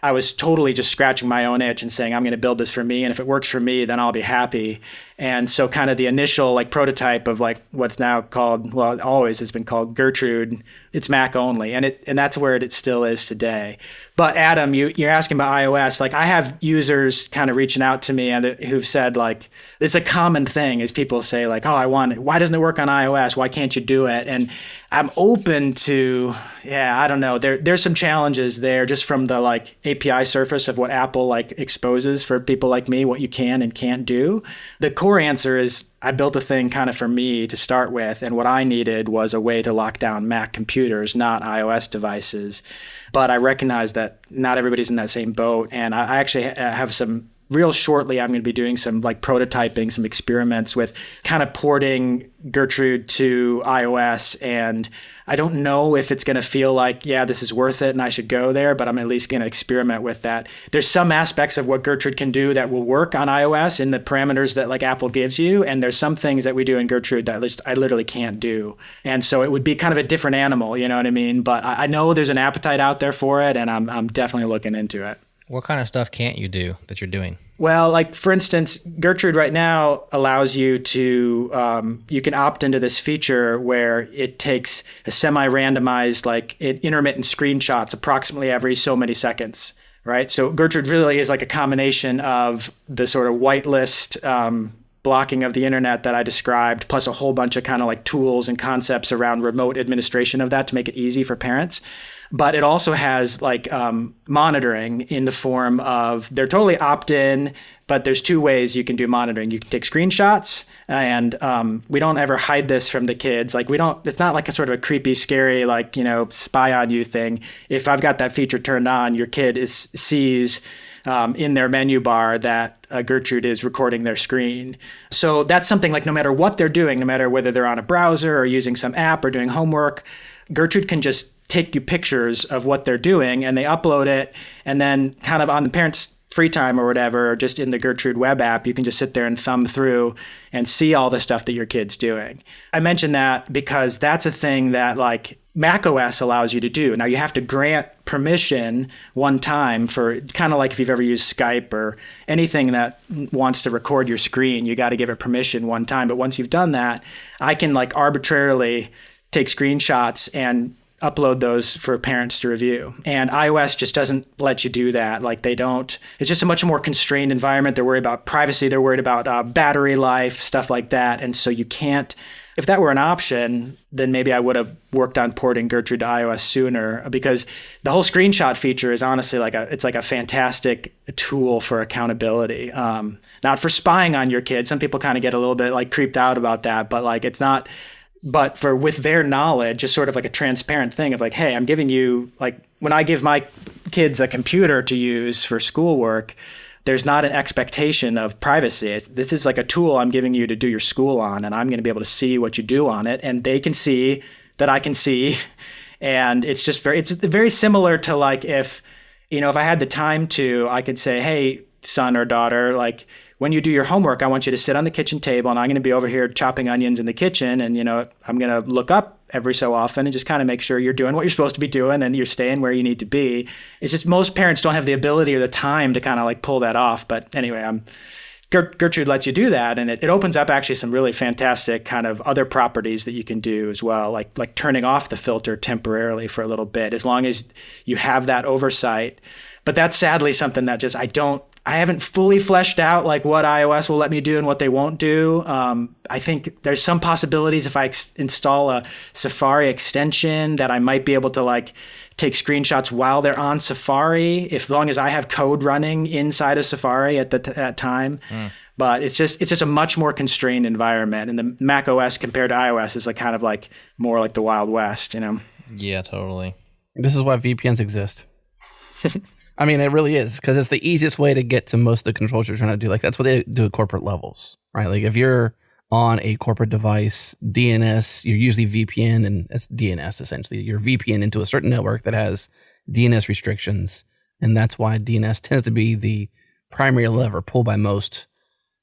[SPEAKER 3] I was totally just scratching my own itch and saying, I'm going to build this for me. And if it works for me, then I'll be happy. And so kind of the initial like prototype of like what's now called, well, it always has been called Gertrude. It's Mac only. And that's where it still is today. But Adam, you're asking about iOS. Like I have users kind of reaching out to me and who've said like, it's a common thing is people say like, oh, I want it. Why doesn't it work on iOS? Why can't you do it? And I'm open to, I don't know. There's some challenges there just from the like API surface of what Apple like exposes for people like me, what you can and can't do. The core answer is I built a thing kind of for me to start with. And what I needed was a way to lock down Mac computers, not iOS devices. But I recognize that not everybody's in that same boat. And I actually have some real shortly, I'm going to be doing some like prototyping, some experiments with kind of porting Gertrude to iOS. And I don't know if it's going to feel like, yeah, this is worth it and I should go there, but I'm at least going to experiment with that. There's some aspects of what Gertrude can do that will work on iOS in the parameters that like Apple gives you. And there's some things that we do in Gertrude that I literally can't do. And so it would be kind of a different animal, you know what I mean? But I know there's an appetite out there for it and I'm definitely looking into it.
[SPEAKER 1] What kind of stuff can't you do that you're doing?
[SPEAKER 3] Well, like for instance, Gertrude right now allows you to, you can opt into this feature where it takes a semi-randomized, like intermittent screenshots approximately every so many seconds, right? So Gertrude really is like a combination of the sort of whitelist blocking of the internet that I described, plus a whole bunch of kind of like tools and concepts around remote administration of that to make it easy for parents. But it also has like monitoring in the form of, they're totally opt-in, but there's two ways you can do monitoring. You can take screenshots and we don't ever hide this from the kids. Like it's not like a sort of a creepy, scary, like, spy on you thing. If I've got that feature turned on, your kid sees in their menu bar that Gertrude is recording their screen. So that's something like no matter what they're doing, no matter whether they're on a browser or using some app or doing homework, Gertrude can just take you pictures of what they're doing and they upload it. And then kind of on the parent's free time or whatever, or just in the Gertrude web app, you can just sit there and thumb through and see all the stuff that your kid's doing. I mention that because that's a thing that like macOS allows you to do. Now you have to grant permission one time for kind of like if you've ever used Skype or anything that wants to record your screen, you got to give it permission one time. But once you've done that, I can like arbitrarily take screenshots and upload those for parents to review. And iOS just doesn't let you do that. Like they don't, it's just a much more constrained environment. They're worried about privacy. They're worried about battery life, stuff like that. And so you can't, if that were an option, then maybe I would have worked on porting Gertrude to iOS sooner, because the whole screenshot feature is honestly it's like a fantastic tool for accountability. Not for spying on your kids. Some people kind of get a little bit like creeped out about that, but like it's not. But for with their knowledge, just sort of like a transparent thing of like, hey, I'm giving you, like when I give my kids a computer to use for schoolwork, there's not an expectation of privacy. This is like a tool I'm giving you to do your school on, and I'm going to be able to see what you do on it, and they can see that I can see. And it's just it's very similar to like if I had the time to, I could say, hey, son or daughter, like, when you do your homework, I want you to sit on the kitchen table, and I'm going to be over here chopping onions in the kitchen. And, I'm going to look up every so often and just kind of make sure you're doing what you're supposed to be doing and you're staying where you need to be. It's just most parents don't have the ability or the time to kind of like pull that off. But anyway, Gertrude lets you do that. And it opens up actually some really fantastic kind of other properties that you can do as well, like turning off the filter temporarily for a little bit, as long as you have that oversight. But that's sadly something that just I haven't fully fleshed out like what iOS will let me do and what they won't do. I think there's some possibilities if I install a Safari extension that I might be able to like take screenshots while they're on Safari, as long as I have code running inside of Safari at that time. But it's just a much more constrained environment, and the Mac OS compared to iOS is like kind of like more like the Wild West,
[SPEAKER 1] Yeah, totally.
[SPEAKER 2] This is why VPNs exist. I mean, it really is, because it's the easiest way to get to most of the controls you're trying to do. Like that's what they do at corporate levels, right? Like if you're on a corporate device, DNS, you're usually VPN, and it's DNS essentially. You're VPN into a certain network that has DNS restrictions, and that's why DNS tends to be the primary lever pulled by most,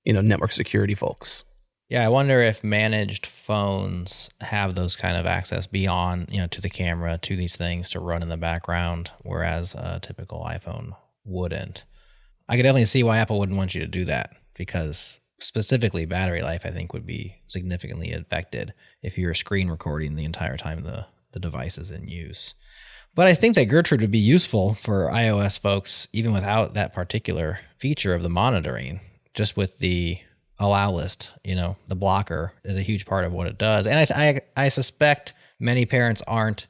[SPEAKER 2] network security folks.
[SPEAKER 1] Yeah, I wonder if managed phones have those kind of access beyond, to the camera, to these things to run in the background, whereas a typical iPhone wouldn't. I could definitely see why Apple wouldn't want you to do that, because specifically battery life, I think, would be significantly affected if you're screen recording the entire time the device is in use. But I think that Gertrude would be useful for iOS folks, even without that particular feature of the monitoring, just with the allow list. The blocker is a huge part of what it does. And I suspect many parents aren't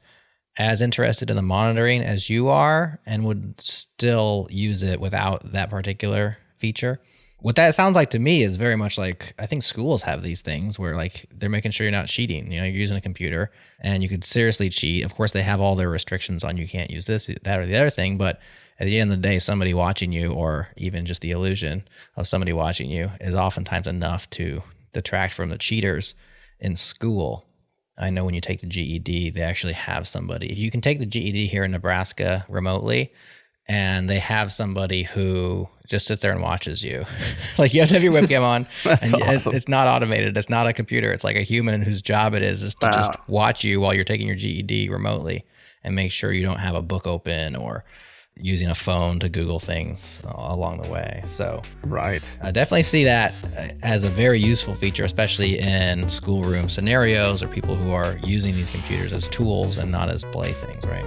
[SPEAKER 1] as interested in the monitoring as you are and would still use it without that particular feature. What that sounds like to me is very much like, I think schools have these things where like they're making sure you're not cheating. You're using a computer and you could seriously cheat. Of course, they have all their restrictions on you can't use this, that, or the other thing, but at the end of the day, somebody watching you, or even just the illusion of somebody watching you, is oftentimes enough to detract from the cheaters in school. I know when you take the GED, they actually have somebody. If you can take the GED here in Nebraska remotely, and they have somebody who just sits there and watches you. Like you have to have your webcam on.
[SPEAKER 2] That's
[SPEAKER 1] and
[SPEAKER 2] awesome.
[SPEAKER 1] It's not automated. It's not a computer. It's like a human whose job it is to just watch you while you're taking your GED remotely and make sure you don't have a book open or using a phone to Google things along the way. So
[SPEAKER 2] right.
[SPEAKER 1] I definitely see that as a very useful feature, especially in schoolroom scenarios or people who are using these computers as tools and not as playthings, right?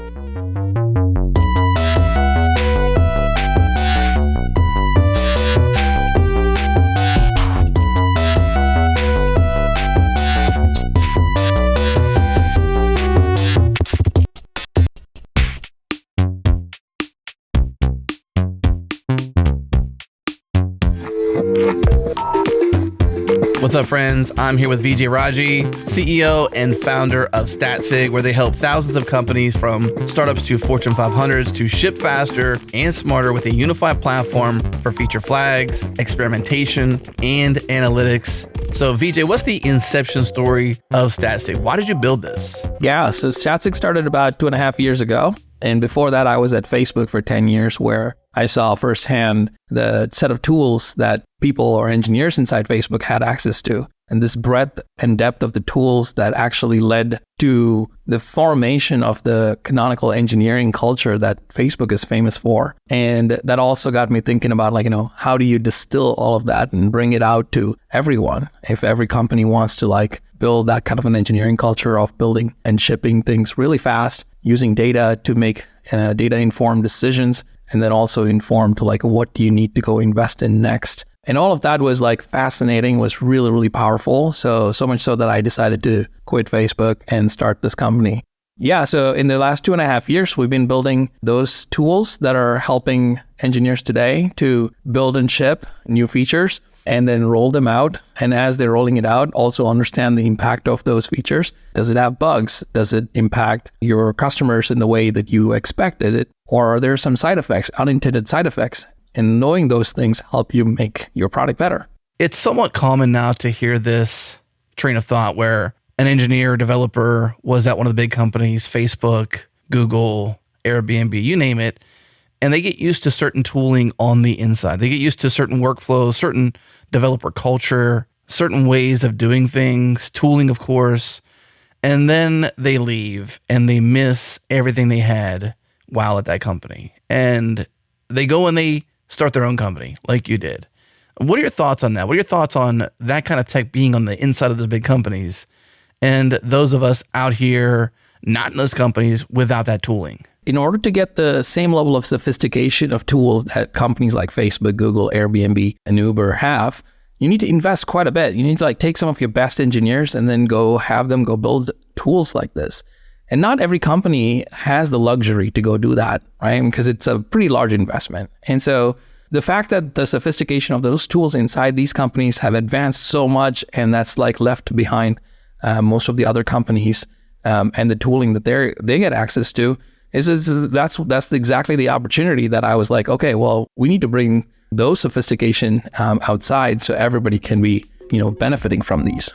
[SPEAKER 2] What's up, friends? I'm here with VJ Raji, CEO and founder of StatSig, where they help thousands of companies from startups to Fortune 500s to ship faster and smarter with a unified platform for feature flags, experimentation, and analytics. So, VJ, what's the inception story of StatSig? Why did you build this?
[SPEAKER 4] Yeah, so StatSig started about 2.5 years ago. And before that, I was at Facebook for 10 years, where I saw firsthand the set of tools that people or engineers inside Facebook had access to. And this breadth and depth of the tools that actually led to the formation of the canonical engineering culture that Facebook is famous for. And that also got me thinking about, like, how do you distill all of that and bring it out to everyone? If every company wants to like build that kind of an engineering culture of building and shipping things really fast, using data to make data-informed decisions, and then also informed to like, what do you need to go invest in next? And all of that was like fascinating, was really, really powerful. So much so that I decided to quit Facebook and start this company. Yeah, so in the last 2.5 years, we've been building those tools that are helping engineers today to build and ship new features and then roll them out. And as they're rolling it out, also understand the impact of those features. Does it have bugs? Does it impact your customers in the way that you expected it? Or are there some side effects, unintended side effects? And knowing those things help you make your product better.
[SPEAKER 2] It's somewhat common now to hear this train of thought where an engineer or developer was at one of the big companies, Facebook, Google, Airbnb, you name it, and they get used to certain tooling on the inside. They get used to certain workflows, certain developer culture, certain ways of doing things, tooling, of course, and then they leave and they miss everything they had while at that company. And they go and they start their own company like you did. What are your thoughts on that? What are your thoughts on that kind of tech being on the inside of the big companies and those of us out here not in those companies without that tooling?
[SPEAKER 4] In order to get the same level of sophistication of tools that companies like Facebook, Google, Airbnb, and Uber have, you need to invest quite a bit. You need to like take some of your best engineers and then go have them go build tools like this. And not every company has the luxury to go do that, right? Because it's a pretty large investment. And so the fact that the sophistication of those tools inside these companies have advanced so much, and that's like left behind most of the other companies, and the tooling that they get access to, that's exactly the opportunity that I was like, okay, well, we need to bring those sophistication outside so everybody can be, benefiting from these.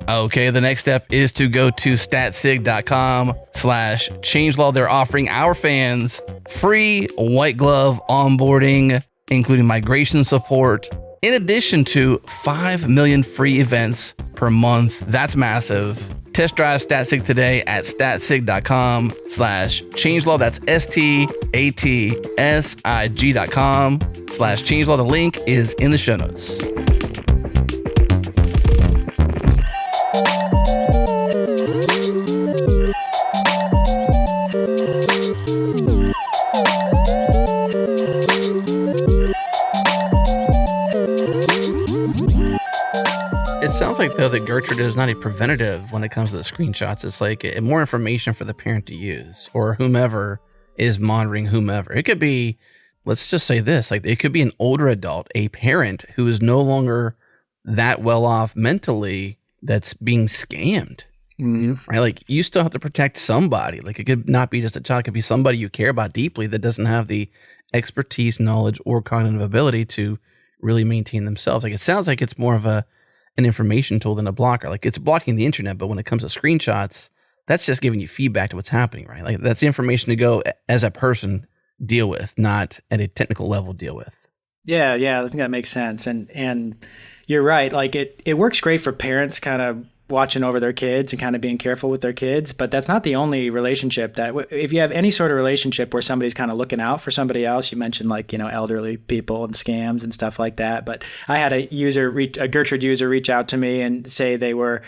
[SPEAKER 2] Okay, the next step is to go to statsig.com/changelog. They're offering our fans free white glove onboarding, including migration support, in addition to 5 million free events per month. That's massive. Test drive StatSig today at statsig.com/changelog. That's statsig.com/changelog. The link is in the show notes. It sounds like, though, that Gertrude is not a preventative when it comes to the screenshots. It's like more information for the parent to use or whomever is monitoring whomever. It could be, let's just say this, like it could be an older adult, a parent who is no longer that well off mentally that's being scammed. Mm-hmm. Right? Like you still have to protect somebody. Like it could not be just a child. It could be somebody you care about deeply that doesn't have the expertise, knowledge, or cognitive ability to really maintain themselves. Like it sounds like it's more of an information tool than a blocker. Like it's blocking the internet, but when it comes to screenshots, that's just giving you feedback to what's happening, right? Like that's information to go as a person deal with, not at a technical level deal with.
[SPEAKER 3] Yeah, I think that makes sense. And you're right. Like it works great for parents kind of watching over their kids and kind of being careful with their kids, but that's not the only relationship that if you have any sort of relationship where somebody's kind of looking out for somebody else, you mentioned like, elderly people and scams and stuff like that. But I had a Gertrude user reach out to me and say they were,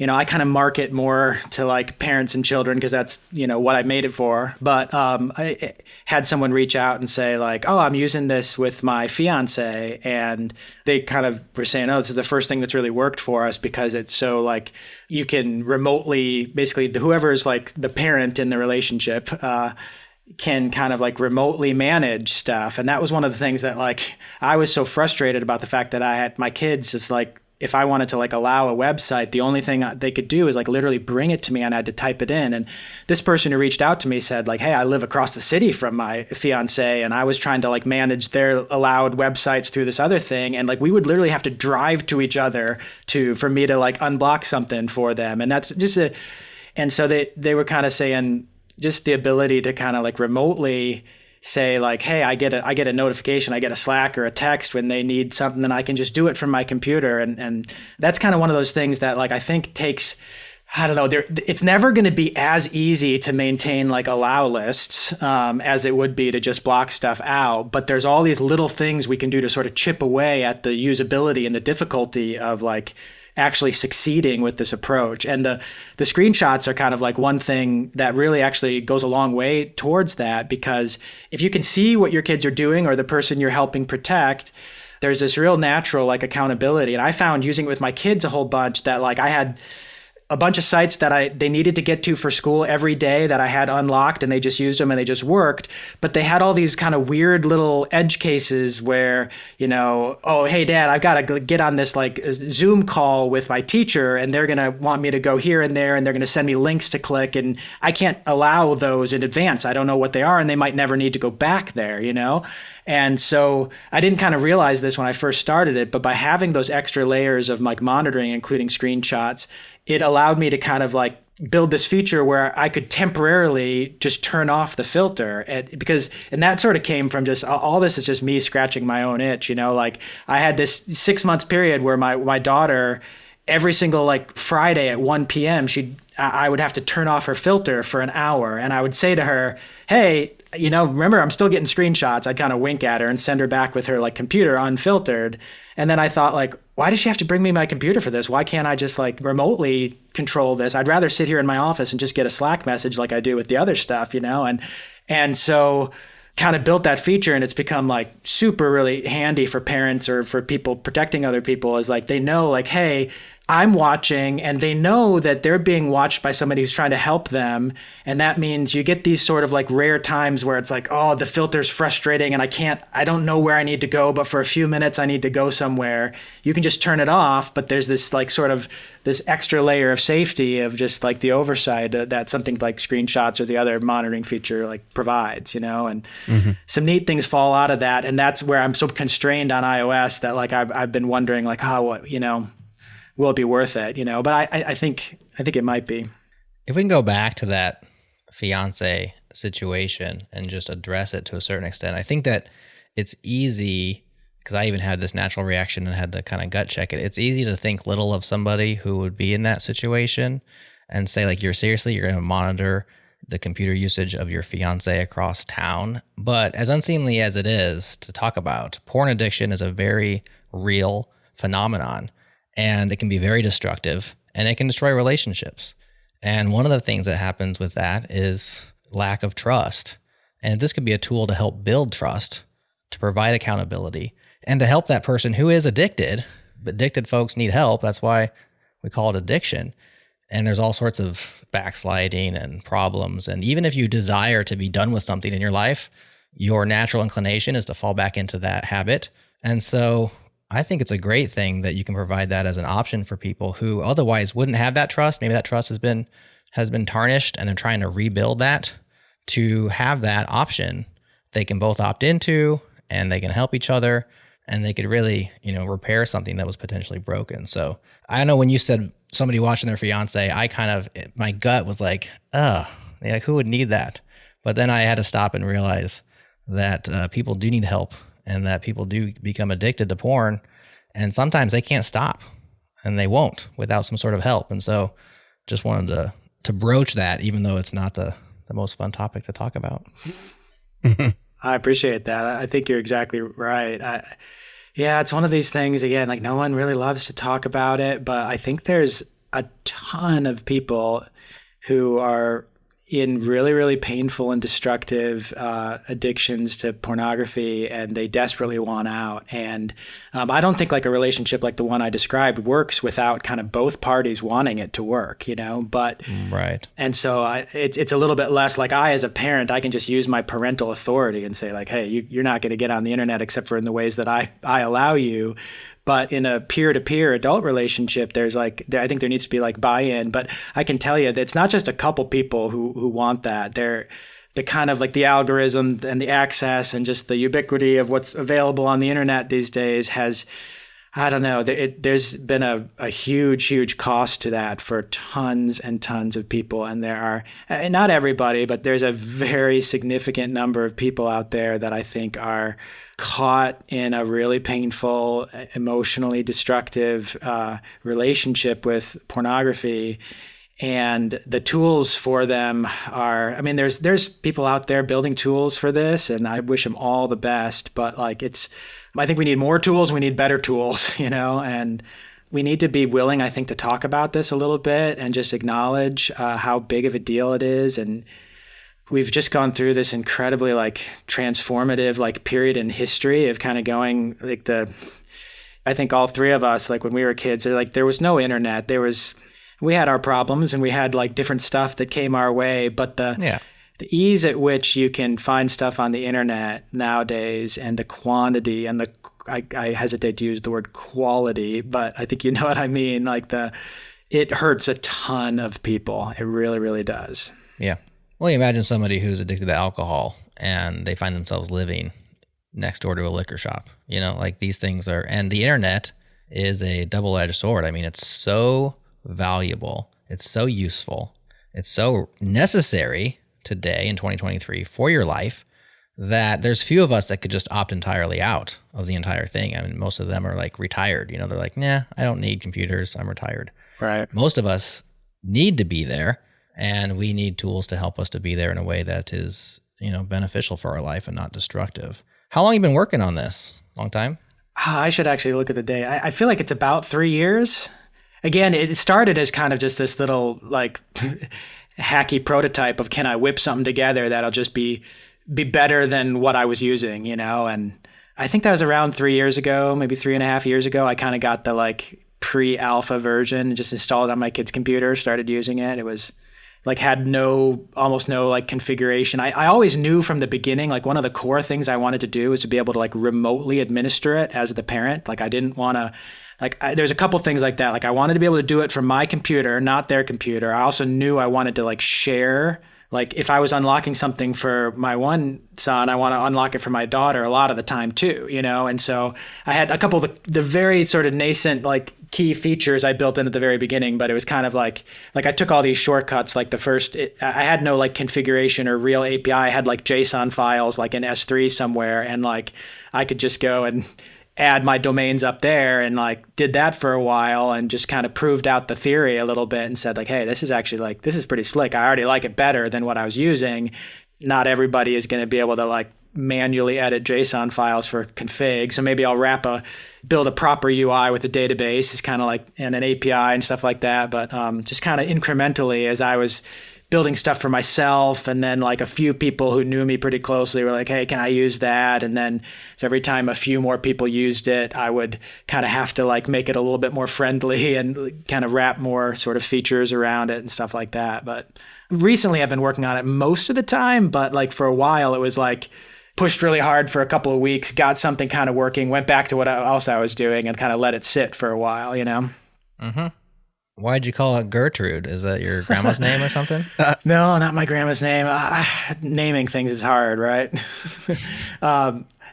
[SPEAKER 3] I kind of market more to like parents and children because that's, what I made it for. But I had someone reach out and say like, oh, I'm using this with my fiance. And they kind of were saying, oh, this is the first thing that's really worked for us because it's so like you can remotely, basically whoever is like the parent in the relationship can kind of like remotely manage stuff. And that was one of the things that like I was so frustrated about the fact that I had my kids just like, if I wanted to like allow a website, the only thing they could do is like literally bring it to me and I had to type it in. And this person who reached out to me said like, hey, I live across the city from my fiance and I was trying to like manage their allowed websites through this other thing. And like, we would literally have to drive to each other for me to like unblock something for them. And that's just and so they were kind of saying just the ability to kind of like remotely say like, hey, I get a notification, I get a Slack or a text when they need something, and I can just do it from my computer. And that's kind of one of those things that like I think takes, I don't know, it's never going to be as easy to maintain like allow lists as it would be to just block stuff out. But there's all these little things we can do to sort of chip away at the usability and the difficulty of like actually succeeding with this approach. And the screenshots are kind of like one thing that really actually goes a long way towards that, because if you can see what your kids are doing or the person you're helping protect, there's this real natural like accountability. And I found using it with my kids a whole bunch that like I had a bunch of sites that they needed to get to for school every day that I had unlocked, and they just used them and they just worked. But they had all these kind of weird little edge cases where, oh, hey, Dad, I've got to get on this like Zoom call with my teacher, and they're going to want me to go here and there, and they're going to send me links to click. And I can't allow those in advance. I don't know what they are, and they might never need to go back there, And so I didn't kind of realize this when I first started it, but by having those extra layers of like monitoring, including screenshots, it allowed me to kind of like build this feature where I could temporarily just turn off the filter. And that sort of came from just all this is just me scratching my own itch, like I had this 6 months period where my daughter, every single like Friday at 1 p.m., I would have to turn off her filter for an hour. And I would say to her, hey, remember, I'm still getting screenshots. I'd kind of wink at her and send her back with her like computer unfiltered. And then I thought like, why does she have to bring me my computer for this? Why can't I just like remotely control this? I'd rather sit here in my office and just get a Slack message like I do with the other stuff, And so kind of built that feature, and it's become like super really handy for parents or for people protecting other people, is like they know like, hey, I'm watching, and they know that they're being watched by somebody who's trying to help them. And that means you get these sort of like rare times where it's like, oh, the filter's frustrating and I don't know where I need to go, but for a few minutes I need to go somewhere. You can just turn it off, but there's this like sort of this extra layer of safety of just like the oversight that something like screenshots or the other monitoring feature like provides, and some neat things fall out of that. And that's where I'm so constrained on iOS that like I've been wondering like, will it be worth it? But I think it might be.
[SPEAKER 1] If we can go back to that fiance situation and just address it to a certain extent, I think that it's easy, because I even had this natural reaction and had to kind of gut check it. It's easy to think little of somebody who would be in that situation and say like, you're going to monitor the computer usage of your fiance across town. But as unseemly as it is to talk about, porn addiction is a very real phenomenon. And it can be very destructive, and it can destroy relationships. And one of the things that happens with that is lack of trust. And this could be a tool to help build trust, to provide accountability, and to help that person who is addicted. But addicted folks need help. That's why we call it addiction. And there's all sorts of backsliding and problems. And even if you desire to be done with something in your life, your natural inclination is to fall back into that habit. And so I think it's a great thing that you can provide that as an option for people who otherwise wouldn't have that trust. Maybe that trust has been tarnished, and they're trying to rebuild that. To have that option, they can both opt into, and they can help each other, and they could really, repair something that was potentially broken. So I don't know, when you said somebody watching their fiance, my gut was like, who would need that? But then I had to stop and realize that people do need help, and that people do become addicted to porn, and sometimes they can't stop, and they won't without some sort of help. And so just wanted to broach that, even though it's not the most fun topic to talk about.
[SPEAKER 3] I appreciate that. I think you're exactly right. It's one of these things, again, like no one really loves to talk about it, but I think there's a ton of people who are in really, really painful and destructive addictions to pornography, and they desperately want out. And I don't think like a relationship like the one I described works without kind of both parties wanting it to work, but
[SPEAKER 1] right.
[SPEAKER 3] And so it's a little bit less like as a parent, I can just use my parental authority and say like, hey, you're not going to get on the internet except for in the ways that I allow you. But in a peer-to-peer adult relationship, I think there needs to be like buy-in. But I can tell you that it's not just a couple people who want that. They're the kind of like the algorithm and the access and just the ubiquity of what's available on the internet these days has I don't know. There's been a huge cost to that for tons and tons of people. And there are, not everybody, but there's a very significant number of people out there that I think are caught in a really painful, emotionally destructive relationship with pornography. And the tools for them are, I mean, there's people out there building tools for this, and I wish them all the best. But like, I think we need more tools. We need better tools, and we need to be willing, I think, to talk about this a little bit and just acknowledge how big of a deal it is. And we've just gone through this incredibly like transformative like period in history of kind of going like I think all three of us, like when we were kids, like there was no internet. We had our problems and we had like different stuff that came our way, but the ease at which you can find stuff on the internet nowadays and the quantity and I hesitate to use the word quality, but I think you know what I mean. Like it hurts a ton of people. It really, really does.
[SPEAKER 1] Yeah. Well, you imagine somebody who's addicted to alcohol and they find themselves living next door to a liquor shop, like these things and the internet is a double-edged sword. I mean, it's so valuable. It's so useful. It's so necessary today in 2023 for your life that there's few of us that could just opt entirely out of the entire thing. I mean, most of them are like retired. They're like, nah, I don't need computers. I'm retired.
[SPEAKER 3] Right.
[SPEAKER 1] Most of us need to be there, and we need tools to help us to be there in a way that is, beneficial for our life and not destructive. How long have you been working on this? Long time?
[SPEAKER 3] I should actually look at the date. I feel like it's about 3 years. Again, it started as kind of just this little like hacky prototype of can I whip something together that'll just be better than what I was using, and I think that was around 3 years ago, maybe 3.5 years ago. I kind of got the like pre-alpha version, just installed it on my kid's computer, started using it. It was like had almost no like configuration. I always knew from the beginning, like one of the core things I wanted to do was to be able to like remotely administer it as the parent. Like I didn't want to, there's a couple things like that. Like I wanted to be able to do it from my computer, not their computer. I also knew I wanted to like share. Like if I was unlocking something for my one son, I want to unlock it for my daughter a lot of the time too, And so I had a couple of the very sort of nascent like key features I built in at the very beginning, but it was kind of like I took all these shortcuts. Like I had no like configuration or real API. I had like JSON files like in S3 somewhere, and like I could just go and add my domains up there and like did that for a while and just kind of proved out the theory a little bit and said like, hey, this is actually like, this is pretty slick. I already like it better than what I was using. Not everybody is going to be able to like manually edit JSON files for config. So maybe I'll build a proper UI with a database. It's kind of like, and an API and stuff like that. But just kind of incrementally as I was building stuff for myself, and then like a few people who knew me pretty closely were like, hey, can I use that? And then so every time a few more people used it, I would kind of have to like make it a little bit more friendly and kind of wrap more sort of features around it and stuff like that. But recently I've been working on it most of the time, but like for a while it was like pushed really hard for a couple of weeks, got something kind of working, went back to what else I was doing and kind of let it sit for a while,
[SPEAKER 1] Mm-hmm. Why'd you call it Gertrude? Is that your grandma's name or something?
[SPEAKER 3] No, not my grandma's name. Naming things is hard, right?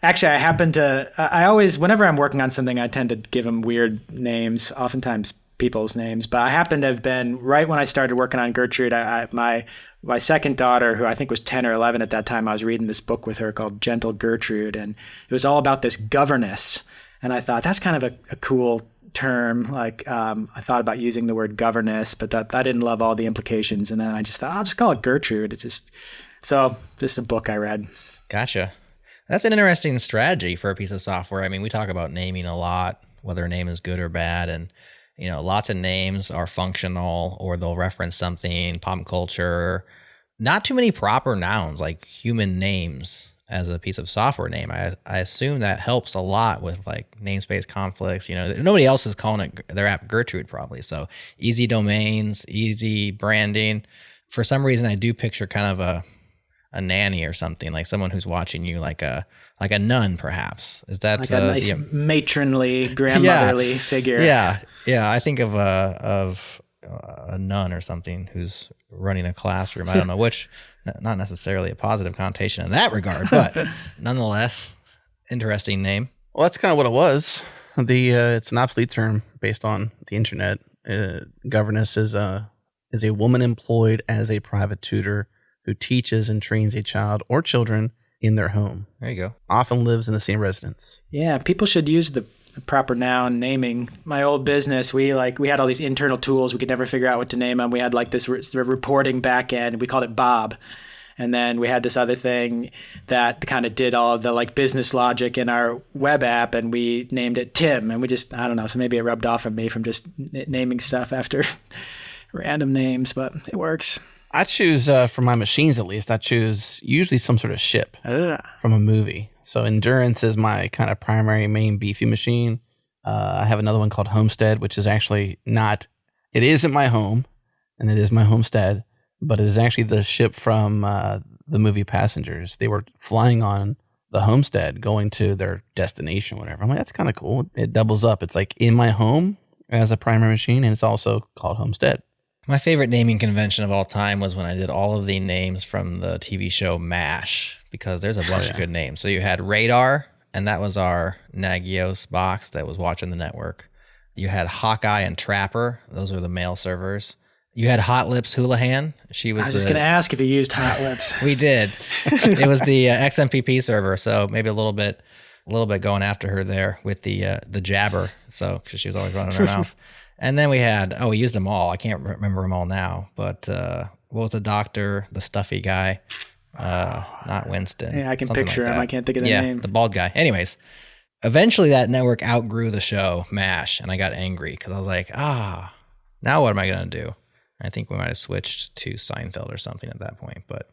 [SPEAKER 3] Actually, I always, whenever I'm working on something, I tend to give them weird names, oftentimes people's names. But I happen to have been, right when I started working on Gertrude, my second daughter, who I think was 10 or 11 at that time, I was reading this book with her called Gentle Gertrude. And it was all about this governess. And I thought, that's kind of a cool term. Like I thought about using the word governess, but I didn't love all the implications. And then I just thought, I'll just call it Gertrude. Just a book I read.
[SPEAKER 1] Gotcha. That's an interesting strategy for a piece of software. I mean, we talk about naming a lot, whether a name is good or bad. And, lots of names are functional or they'll reference something, pop culture. Not too many proper nouns like human names as a piece of software name. I assume that helps a lot with like namespace conflicts. Nobody else is calling it their app Gertrude probably. So easy domains, easy branding. For some reason, I do picture kind of a nanny or something, like someone who's watching you, like a nun, perhaps. Is that
[SPEAKER 3] like a nice matronly, grandmotherly figure?
[SPEAKER 1] Yeah. I think of a nun or something who's running a classroom. I don't know which. Not necessarily a positive connotation in that regard, but nonetheless, interesting name.
[SPEAKER 2] Well, that's kind of what it was. It's an obsolete term based on the internet. Governess is a woman employed as a private tutor who teaches and trains a child or children in their home.
[SPEAKER 1] There you go.
[SPEAKER 2] Often lives in the same residence.
[SPEAKER 3] Yeah, people should use the proper noun naming. My old business, we had all these internal tools. We could never figure out what to name them. We had like this reporting back end. We called it Bob. And then we had this other thing that kind of did all of the like business logic in our web app, and we named it Tim. And we just, I don't know, so maybe it rubbed off on me from just naming stuff after random names, but it works.
[SPEAKER 2] I choose, for my machines at least, I choose usually some sort of ship from a movie. So Endurance is my kind of primary main beefy machine. I have another one called Homestead, which is actually not, it isn't my home, and it is my homestead, but it is actually the ship from the movie Passengers. They were flying on the Homestead, going to their destination, whatever. I'm like, that's kind of cool. It doubles up. It's like in my home as a primary machine, and it's also called Homestead.
[SPEAKER 1] My favorite naming convention of all time was when I did all of the names from the TV show MASH, because there's a bunch of good names. So you had Radar, and that was our Nagios box that was watching the network. You had Hawkeye and Trapper. Those were the mail servers. You had Hot Lips Houlihan. I was
[SPEAKER 3] just going to ask if you used Hot Lips.
[SPEAKER 1] We did. It was the XMPP server, so maybe a little bit going after her there with the jabber. So because she was always running her mouth. And then we used them all. I can't remember them all now. But what was the doctor, the stuffy guy? Not Winston.
[SPEAKER 3] Yeah, I can picture him. I can't think of the name.
[SPEAKER 1] Yeah, the bald guy. Anyways, eventually that network outgrew the show MASH, and I got angry because I was like, now what am I going to do? I think we might have switched to Seinfeld or something at that point. But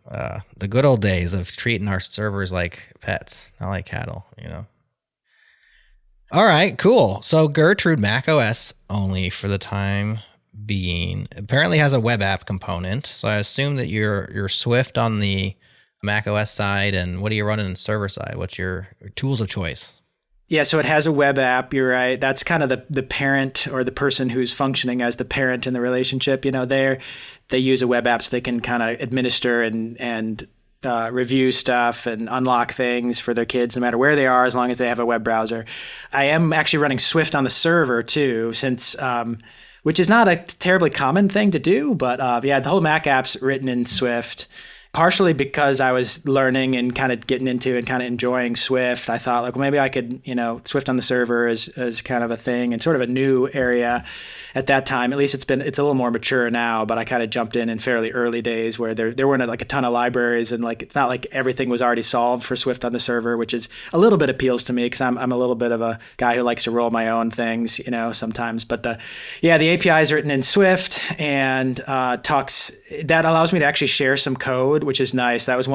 [SPEAKER 1] the good old days of treating our servers like pets, not like cattle, you know. All right, cool. So Gertrude, macOS only for the time being, apparently has a web app component. So I assume that you're Swift on the macOS side, and what are you running on server side? What's your tools of choice?
[SPEAKER 3] Yeah, so it has a web app. You're right. That's kind of the parent, or the person who's functioning as the parent in the relationship. You know, they use a web app so they can kind of administer and review stuff and unlock things for their kids no matter where they are, as long as they have a web browser. I am actually running Swift on the server too, since which is not a terribly common thing to do. But the whole Mac app's written in Swift. Partially because I was learning and kind of getting into and kind of enjoying Swift. I thought, like, well, maybe I could, Swift on the server is kind of a thing and sort of a new area at that time. At least it's a little more mature now, but I kind of jumped in fairly early days where there weren't like a ton of libraries, and like it's not like everything was already solved for Swift on the server, which is a little bit appeals to me because I'm a little bit of a guy who likes to roll my own things, sometimes. But the API is written in Swift and that allows me to actually share some code, which is nice. That was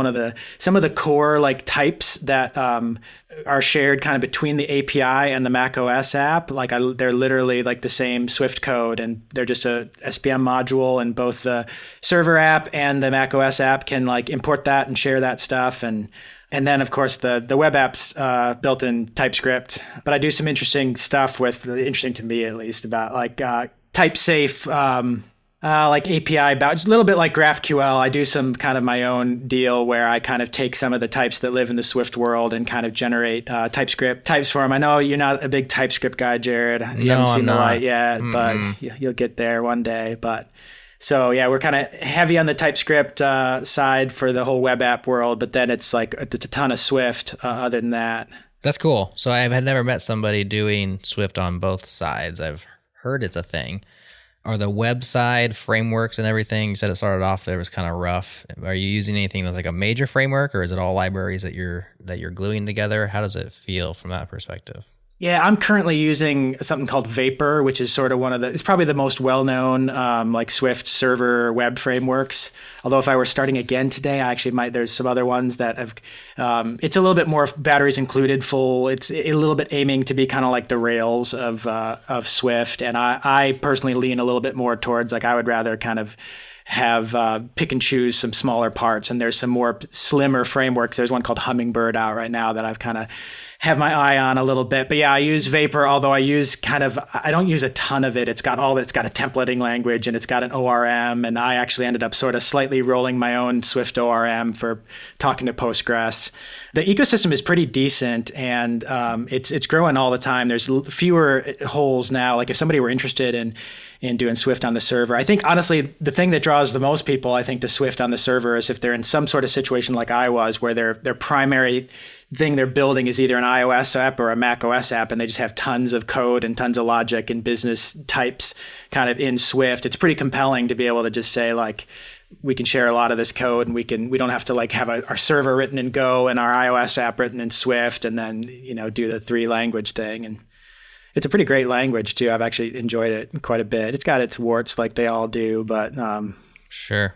[SPEAKER 3] some of the core like types that are shared kind of between the API and the macOS app. Like they're literally like the same Swift code, and they're just a SPM module, and both the server app and the macOS app can like import that and share that stuff. And then, of course, the web app's built in TypeScript. But I do some interesting stuff interesting to me at least, about like type safe like API about just a little bit like GraphQL. I do some kind of my own deal where I kind of take some of the types that live in the Swift world and kind of generate TypeScript types for them. I know you're not a big TypeScript guy, Jared. You haven't seen the light yet, but you'll get there one day. But so yeah, we're kind of heavy on the TypeScript side for the whole web app world, but then it's like it's a ton of Swift other than that.
[SPEAKER 1] That's cool. So I had never met somebody doing Swift on both sides. I've heard it's a thing. Are the web side frameworks and everything, you said it started off there was kind of rough. Are you using anything that's like a major framework, or is it all libraries that you're gluing together? How does it feel from that perspective?
[SPEAKER 3] Yeah, I'm currently using something called Vapor, which is sort of it's probably the most well-known like Swift server web frameworks. Although if I were starting again today, I actually might, there's some other ones that have, it's a little bit more batteries included full. It's a little bit aiming to be kind of like the Rails of Swift. And I personally lean a little bit more towards like, I would rather kind of have pick and choose some smaller parts. And there's some more slimmer frameworks. There's one called Hummingbird out right now that I've kind of have my eye on a little bit. But yeah, I use Vapor, although I don't use a ton of it. It's got a templating language and it's got an ORM. And I actually ended up sort of slightly rolling my own Swift ORM for talking to Postgres. The ecosystem is pretty decent, and it's growing all the time. There's fewer holes now. Like if somebody were interested in doing Swift on the server, I think honestly the thing that draws the most people, I think, to Swift on the server is if they're in some sort of situation like I was, where their primary thing they're building is either an iOS app or a Mac OS app, and they just have tons of code and tons of logic and business types kind of in Swift. It's pretty compelling to be able to just say, like, we can share a lot of this code, and we don't have to like have our server written in Go and our iOS app written in Swift, and then do the 3-language thing. And it's a pretty great language too. I've actually enjoyed it quite a bit. It's got its warts like they all do, but
[SPEAKER 1] sure.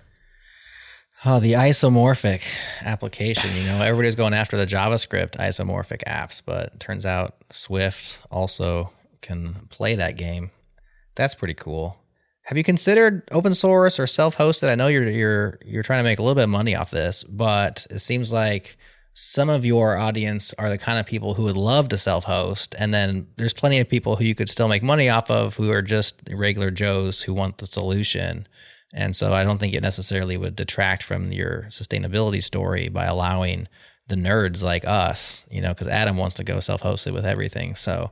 [SPEAKER 1] Oh, the isomorphic application. Everybody's going after the JavaScript isomorphic apps, but it turns out Swift also can play that game. That's pretty cool. Have you considered open source or self-hosted? I know you're trying to make a little bit of money off this, but it seems like some of your audience are the kind of people who would love to self-host, and then there's plenty of people who you could still make money off of who are just regular Joes who want the solution. And so I don't think it necessarily would detract from your sustainability story by allowing the nerds like us, because Adam wants to go self-hosted with everything. So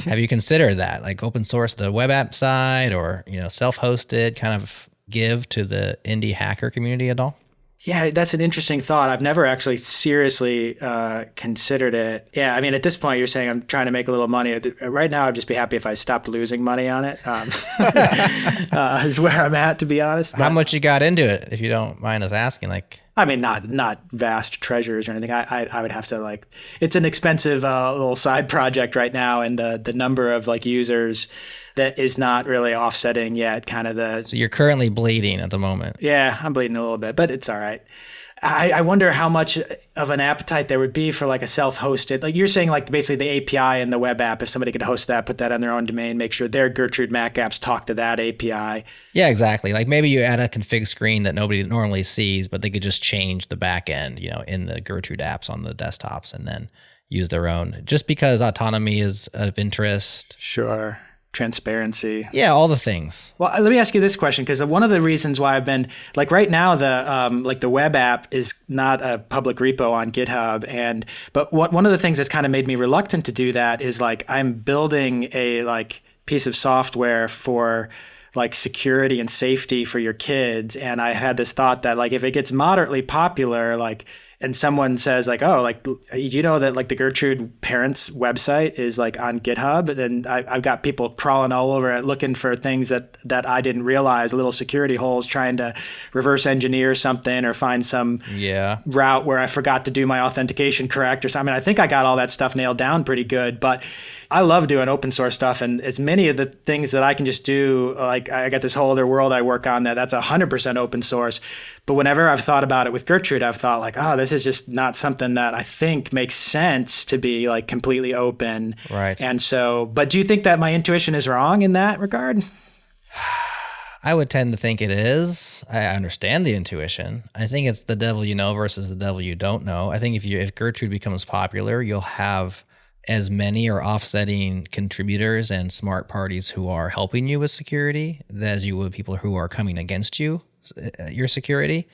[SPEAKER 1] have you considered that, like open source the web app side, or, self-hosted, kind of give to the indie hacker community at all?
[SPEAKER 3] Yeah, that's an interesting thought. I've never actually seriously considered it. Yeah, I mean, at this point, you're saying I'm trying to make a little money. Right now, I'd just be happy if I stopped losing money on it. Is where I'm at, to be honest.
[SPEAKER 1] How much you got into it, if you don't mind us asking? Like,
[SPEAKER 3] I mean, not vast treasures or anything. I would have to it's an expensive little side project right now, and the number of users that is not really offsetting yet. So
[SPEAKER 1] you're currently bleeding at the moment.
[SPEAKER 3] Yeah, I'm bleeding a little bit, but it's all right. I wonder how much of an appetite there would be for a self-hosted, like you're saying, basically the API in the web app. If somebody could host that, put that on their own domain, make sure their Gertrude Mac apps talk to that API.
[SPEAKER 1] Yeah, exactly. Like maybe you add a config screen that nobody normally sees, but they could just change the back end, in the Gertrude apps on the desktops, and then use their own. Just because autonomy is of interest.
[SPEAKER 3] Sure. Transparency.
[SPEAKER 1] Yeah, all the things.
[SPEAKER 3] Well, let me ask you this question, because one of the reasons why I've been right now, the web app is not a public repo on GitHub, but one of the things that's kind of made me reluctant to do that is I'm building a piece of software for security and safety for your kids, and I had this thought that if it gets moderately popular, and someone says you know that the Gertrude parents website is on GitHub, and I've got people crawling all over it looking for things that I didn't realize, little security holes, trying to reverse engineer something or find some route where I forgot to do my authentication correct or something. I mean, I think I got all that stuff nailed down pretty good, but I love doing open source stuff, and as many of the things that I can just do, I got this whole other world I work on that's 100% open source. But whenever I've thought about it with Gertrude, I've thought this is just not something that I think makes sense to be completely open.
[SPEAKER 1] Right.
[SPEAKER 3] And so, but do you think that my intuition is wrong in that regard?
[SPEAKER 1] I would tend to think it is. I understand the intuition. I think it's the devil you know versus the devil you don't know. I think if Gertrude becomes popular, you'll have as many or offsetting contributors and smart parties who are helping you with security as you would people who are coming against you, your security.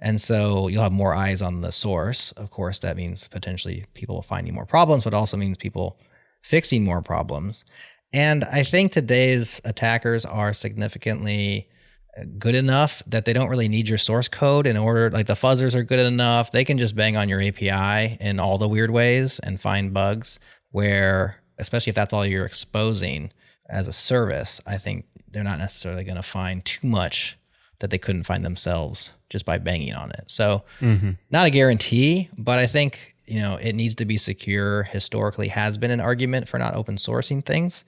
[SPEAKER 1] And so you'll have more eyes on the source. Of course, that means potentially people finding more problems, but also means people fixing more problems. And I think today's attackers are significantly good enough that they don't really need your source code in order, the fuzzers are good enough. They can just bang on your API in all the weird ways and find bugs where, especially if that's all you're exposing as a service, I think they're not necessarily going to find too much that they couldn't find themselves just by banging on it. So not a guarantee, but I think, it needs to be secure. Historically has been an argument for not open sourcing things.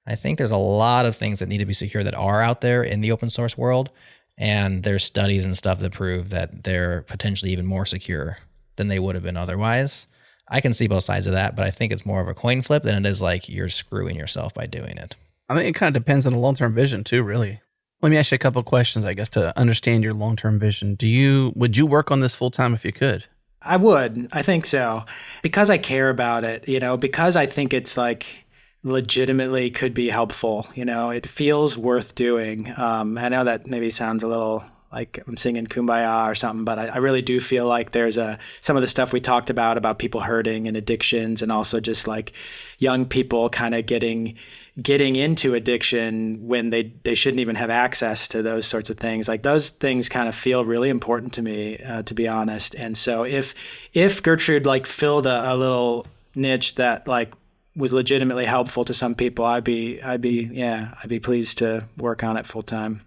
[SPEAKER 1] I think there's a lot of things that need to be secure that are out there in the open source world. And there's studies and stuff that prove that they're potentially even more secure than they would have been otherwise. I can see both sides of that, but I think it's more of a coin flip than it is you're screwing yourself by doing it.
[SPEAKER 2] I think it kind of depends on the long-term vision too, really. Let me ask you a couple of questions, I guess, to understand your long-term vision. Would you work on this full-time if you could?
[SPEAKER 3] I would. I think so. Because I care about it, because I think it's like legitimately could be helpful, it feels worth doing. I know that maybe sounds a little like I'm singing Kumbaya or something, but I really do feel like there's some of the stuff we talked about people hurting and addictions, and also just like young people kind of getting into addiction when they shouldn't even have access to those sorts of things. Like those things kind of feel really important to me, to be honest. And so if Gertrude like filled a little niche that like was legitimately helpful to some people, I'd be pleased to work on it full time.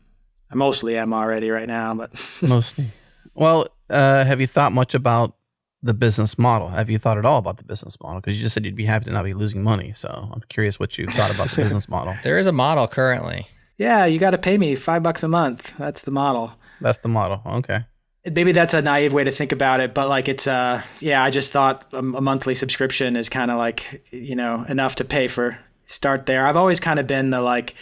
[SPEAKER 3] I mostly am already right now, but
[SPEAKER 2] Mostly. Well, have you thought much about the business model? Have you thought at all about the business model? Because you just said you'd be happy to not be losing money. So I'm curious what you thought about the business model.
[SPEAKER 1] There is a model currently.
[SPEAKER 3] Yeah, you got to pay me $5 a month. That's the model.
[SPEAKER 2] That's the model. Okay.
[SPEAKER 3] Maybe that's a naive way to think about it, but like it's I just thought a monthly subscription is kind of like, enough to pay for start there. I've always kind of been the like,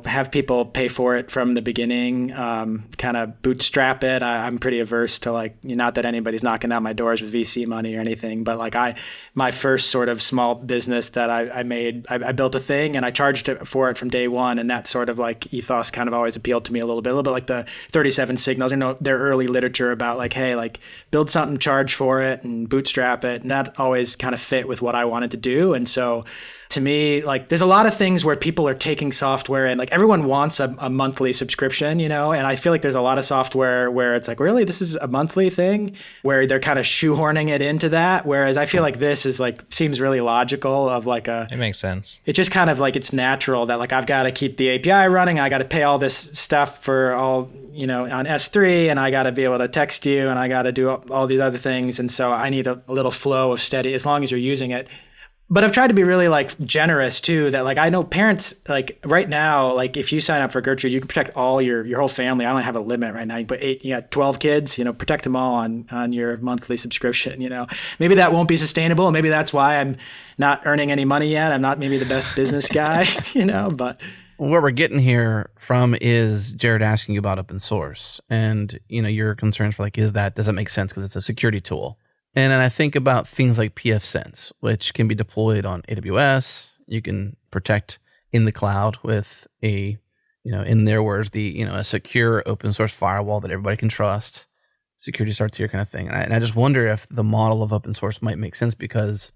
[SPEAKER 3] have people pay for it from the beginning, kind of bootstrap it. I'm pretty averse to like, not that anybody's knocking out my doors with VC money or anything, but like my first sort of small business that I made, I built a thing and I charged for it from day one. And that sort of like ethos kind of always appealed to me a little bit like the 37 Signals, their early literature about like, hey, like build something, charge for it and bootstrap it. And that always kind of fit with what I wanted to do. And so to me, like there's a lot of things where people are taking software and like everyone wants a monthly subscription, and I feel like there's a lot of software where it's like, really, this is a monthly thing, where they're kind of shoehorning it into that. Whereas I feel like this is like, seems really logical of like
[SPEAKER 1] it makes sense.
[SPEAKER 3] It's just kind of like, it's natural that like, I've got to keep the API running. I got to pay all this stuff for all, on S3, and I got to be able to text you, and I got to do all these other things. And so I need a little flow of steady, as long as you're using it. But I've tried to be really like generous too, that like I know parents like right now, like if you sign up for Gertrude, you can protect all your whole family. I don't have a limit right now, but 12 kids, protect them all on your monthly subscription. Maybe that won't be sustainable. And maybe that's why I'm not earning any money yet. I'm not maybe the best business guy, but.
[SPEAKER 2] Where we're getting here from is Jared asking you about open source and, your concerns for like, does that make sense? Because it's a security tool. And then I think about things like pfSense, which can be deployed on AWS. You can protect in the cloud with in their words, a secure open source firewall that everybody can trust. Security starts here kind of thing. And I just wonder if the model of open source might make sense because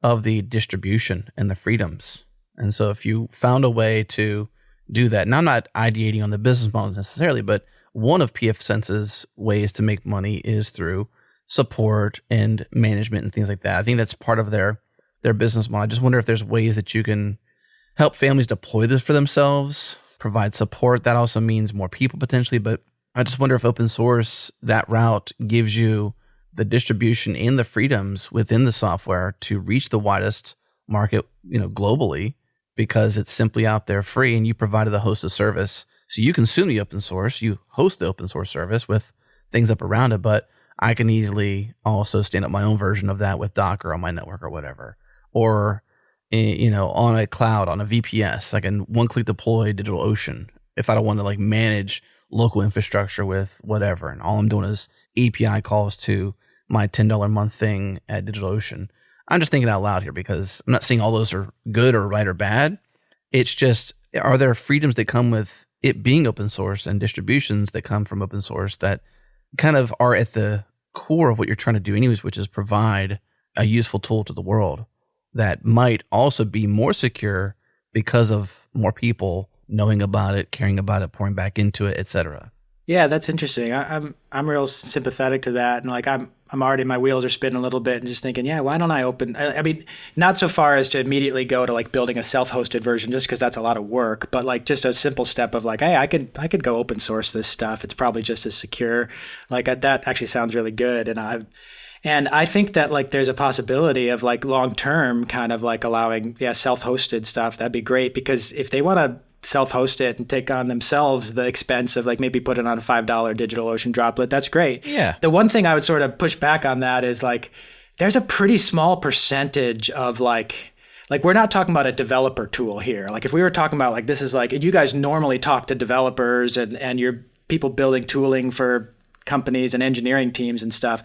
[SPEAKER 2] of the distribution and the freedoms. And so if you found a way to do that, and I'm not ideating on the business model necessarily, but one of pfSense's ways to make money is through support and management and things like that. I think that's part of their business model. I just wonder if there's ways that you can help families deploy this for themselves, provide support. That also means more people potentially, but I just wonder if open source, that route gives you the distribution and the freedoms within the software to reach the widest market, globally, because it's simply out there free and you provided the hosted service. So you consume the open source, you host the open source service with things up around it, but I can easily also stand up my own version of that with Docker on my network or whatever, or, on a cloud, on a VPS, I can one-click deploy DigitalOcean if I don't want to like manage local infrastructure with whatever. And all I'm doing is API calls to my $10 a month thing at DigitalOcean. I'm just thinking out loud here because I'm not saying all those are good or right or bad. It's just, are there freedoms that come with it being open source and distributions that come from open source that kind of are at the core of what you're trying to do anyways, which is provide a useful tool to the world that might also be more secure because of more people knowing about it, caring about it, pouring back into it, etc.
[SPEAKER 3] Yeah, that's interesting. I'm real sympathetic to that, and like I'm already, my wheels are spinning a little bit and just thinking, yeah, why don't I open? I mean, not so far as to immediately go to like building a self-hosted version, just because that's a lot of work, but like just a simple step of like, hey, I could go open source this stuff. It's probably just as secure. Like that actually sounds really good, and I think that like there's a possibility of like long term kind of like allowing self-hosted stuff. That'd be great, because if they want to self-host it and take on themselves the expense of like maybe put it on a $5 DigitalOcean droplet, that's great.
[SPEAKER 1] Yeah.
[SPEAKER 3] The one thing I would sort of push back on that is like there's a pretty small percentage of like we're not talking about a developer tool here. Like if we were talking about like this is like, you guys normally talk to developers and you're people building tooling for companies and engineering teams and stuff.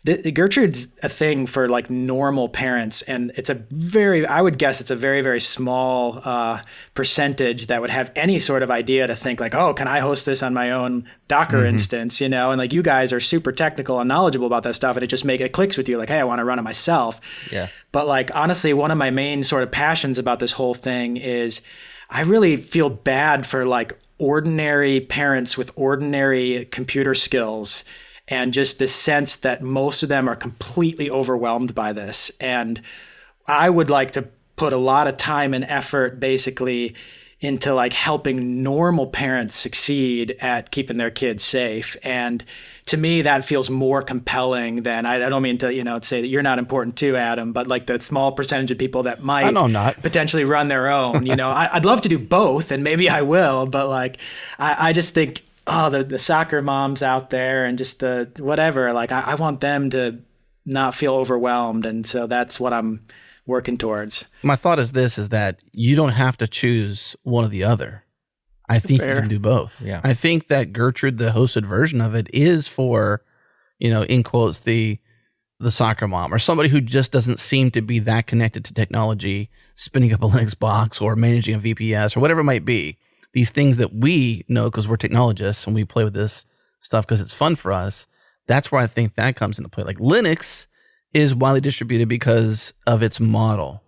[SPEAKER 3] Gertrude's a thing for like normal parents, and I would guess it's a very, very small percentage that would have any sort of idea to think like, oh, can I host this on my own Docker instance, and like you guys are super technical and knowledgeable about that stuff, and it clicks with you like, hey, I want to run it myself.
[SPEAKER 1] Yeah.
[SPEAKER 3] But like, honestly, one of my main sort of passions about this whole thing is I really feel bad for like ordinary parents with ordinary computer skills, and just this sense that most of them are completely overwhelmed by this. And I would like to put a lot of time and effort basically into like helping normal parents succeed at keeping their kids safe. And to me, that feels more compelling than, I don't mean to, say that you're not important too, Adam, but like the small percentage of people that might
[SPEAKER 2] I know I'm not.
[SPEAKER 3] potentially run their own, I'd love to do both, and maybe I will, but like, I just think, the soccer moms out there and just the whatever, like I want them to not feel overwhelmed. And so that's what I'm working towards.
[SPEAKER 2] My thought is that you don't have to choose one or the other. I think you can do both.
[SPEAKER 1] Yeah.
[SPEAKER 2] I think that Gertrude, the hosted version of it, is for, in quotes, the soccer mom or somebody who just doesn't seem to be that connected to technology, spinning up a Linux box or managing a VPS or whatever it might be. These things that we know because we're technologists and we play with this stuff because it's fun for us. That's where I think that comes into play. Like Linux is widely distributed because of its model.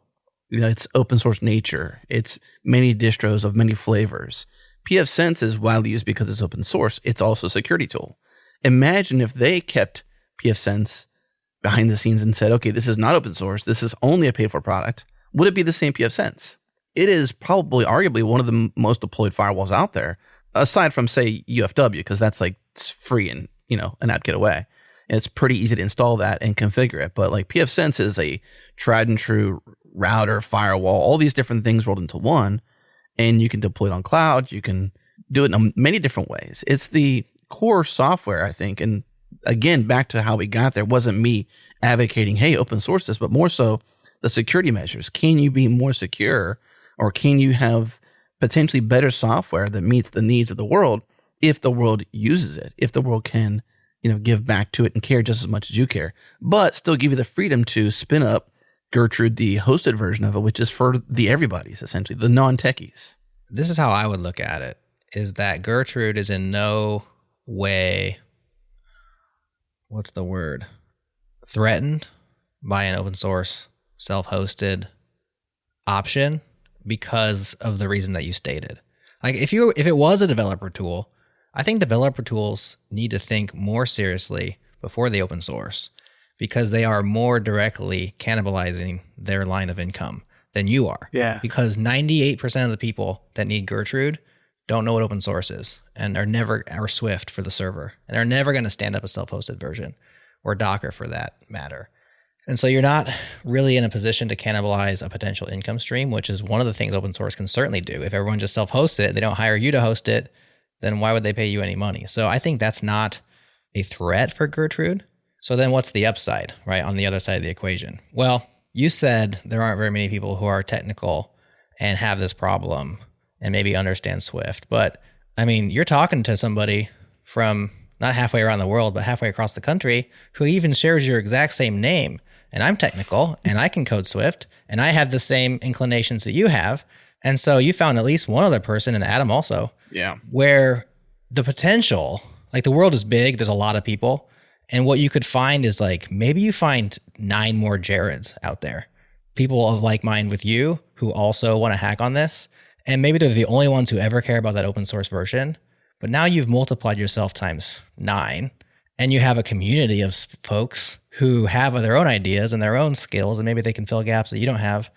[SPEAKER 2] Its open source nature. It's many distros of many flavors. pfSense is widely used because it's open source. It's also a security tool. Imagine if they kept pfSense behind the scenes and said, okay, this is not open source. This is only a paid for product. Would it be the same pfSense? It is probably arguably one of the most deployed firewalls out there, aside from, say, UFW, because that's like it's free and, an app get away. And it's pretty easy to install that and configure it. But like pfSense is a tried and true router, firewall, all these different things rolled into one. And you can deploy it on cloud. You can do it in many different ways. It's the core software, I think. And again, back to how we got there, wasn't me advocating, hey, open source this, but more so the security measures. Can you be more secure? Or can you have potentially better software that meets the needs of the world if the world uses it, if the world can, give back to it and care just as much as you care, but still give you the freedom to spin up Gertrude, the hosted version of it, which is for the everybody's, essentially, the non-techies.
[SPEAKER 1] This is how I would look at it, is that Gertrude is in no way, threatened by an open source, self-hosted option, because of the reason that you stated. Like if it was a developer tool, I think developer tools need to think more seriously before they open source, because they are more directly cannibalizing their line of income than you are.
[SPEAKER 3] Yeah.
[SPEAKER 1] Because 98% of the people that need Gertrude don't know what open source is and are Swift for the server, and are never going to stand up a self-hosted version, or Docker for that matter. And so you're not really in a position to cannibalize a potential income stream, which is one of the things open source can certainly do. If everyone just self-hosts it, they don't hire you to host it, then why would they pay you any money? So I think that's not a threat for Gertrude. So then what's the upside, right, on the other side of the equation? Well, you said there aren't very many people who are technical and have this problem and maybe understand Swift. But I mean, you're talking to somebody from not halfway around the world, but halfway across the country who even shares your exact same name. And I'm technical and I can code Swift and I have the same inclinations that you have. And so you found at least one other person, and Adam also, where the potential, like the world is big, there's a lot of people. And what you could find is like, maybe you find 9 more Jareds out there, people of like mind with you who also want to hack on this. And maybe they're the only ones who ever care about that open source version. But now you've multiplied yourself times 9. And you have a community of folks who have their own ideas and their own skills, and maybe they can fill gaps that you don't have.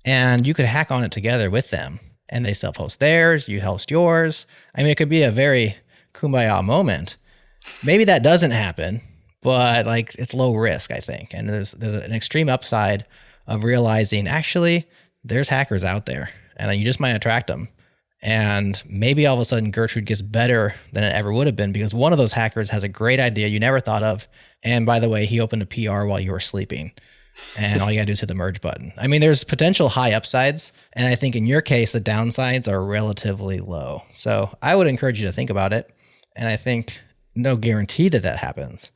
[SPEAKER 1] And you could hack on it together with them. And they self-host theirs, you host yours. I mean, it could be a very kumbaya moment. Maybe that doesn't happen, but like it's low risk, I think. And there's an extreme upside of realizing, actually, there's hackers out there, and you just might attract them. And maybe all of a sudden Gertrude gets better than it ever would have been because one of those hackers has a great idea you never thought of. And by the way, he opened a PR while you were sleeping. And all you gotta do is hit the merge button. I mean, there's potential high upsides. And I think in your case, the downsides are relatively low. So I would encourage you to think about it. And I think no guarantee that happens.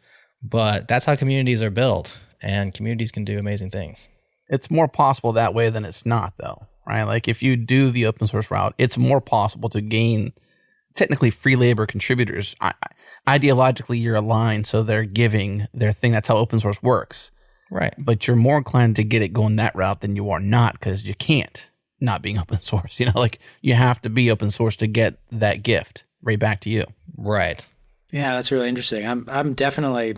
[SPEAKER 1] But that's how communities are built, and communities can do amazing things.
[SPEAKER 2] It's more possible that way than it's not, though, right? Like if you do the open source route, it's more possible to gain technically free labor contributors. Ideologically, you're aligned, so they're giving their thing. That's how open source works.
[SPEAKER 1] Right.
[SPEAKER 2] But you're more inclined to get it going that route than you are not, because you can't not being open source. Like you have to be open source to get that gift right back to you.
[SPEAKER 1] Right.
[SPEAKER 3] Yeah, that's really interesting. I'm definitely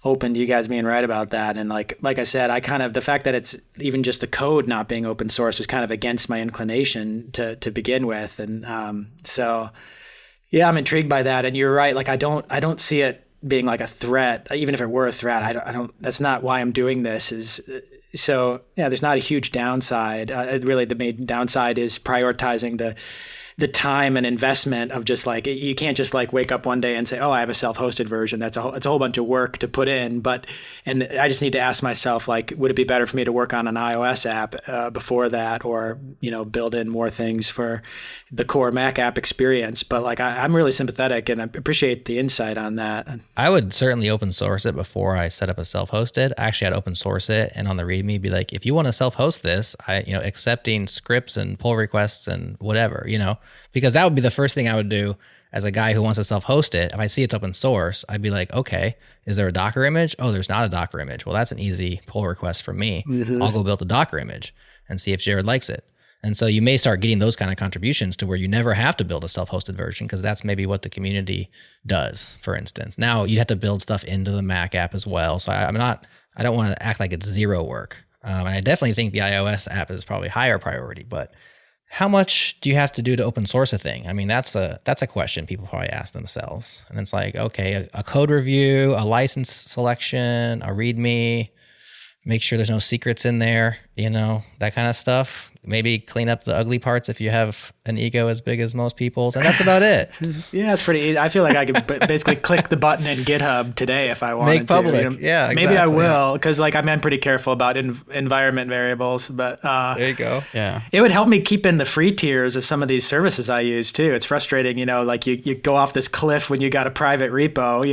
[SPEAKER 3] open to you guys being right about that. And like I said, I kind of, the fact that it's even just the code not being open source was kind of against my inclination to begin with. And so yeah, I'm intrigued by that. And you're right. Like I don't see it being like a threat. Even if it were a threat, I don't, that's not why I'm doing this. So yeah, there's not a huge downside. Really the main downside is prioritizing the time and investment of just like, you can't just like wake up one day and say, oh, I have a self-hosted version. It's a whole bunch of work to put in. And I just need to ask myself, like, would it be better for me to work on an iOS app before that, or, build in more things for the core Mac app experience? But like, I'm really sympathetic and I appreciate the insight on that.
[SPEAKER 1] I would certainly open source it before I set up a self-hosted. Actually, I'd open source it and on the README be like, if you want to self-host this, accepting scripts and pull requests and whatever, because that would be the first thing I would do as a guy who wants to self-host it. If I see it's open source, I'd be like, okay, is there a Docker image? Oh, there's not a Docker image. Well, that's an easy pull request for me. I'll go build a Docker image and see if Jared likes it. And so you may start getting those kind of contributions to where you never have to build a self-hosted version, because that's maybe what the community does, for instance. Now you'd have to build stuff into the Mac app as well. So I don't want to act like it's zero work. And I definitely think the iOS app is probably higher priority, but how much do you have to do to open source a thing? I mean, that's a question people probably ask themselves. And it's like, okay, a code review, a license selection, a README, make sure there's no secrets in there, that kind of stuff. Maybe clean up the ugly parts if you have an ego as big as most people's, and that's about it.
[SPEAKER 3] Yeah, it's pretty easy. I feel like I could basically click the button in GitHub today if I wanted
[SPEAKER 1] Make public.
[SPEAKER 3] to.
[SPEAKER 1] Yeah, exactly.
[SPEAKER 3] Maybe I will, because like I'm pretty careful about environment variables. But
[SPEAKER 1] there you go.
[SPEAKER 2] Yeah,
[SPEAKER 3] it would help me keep in the free tiers of some of these services I use too. It's frustrating, like you go off this cliff when you got a private repo.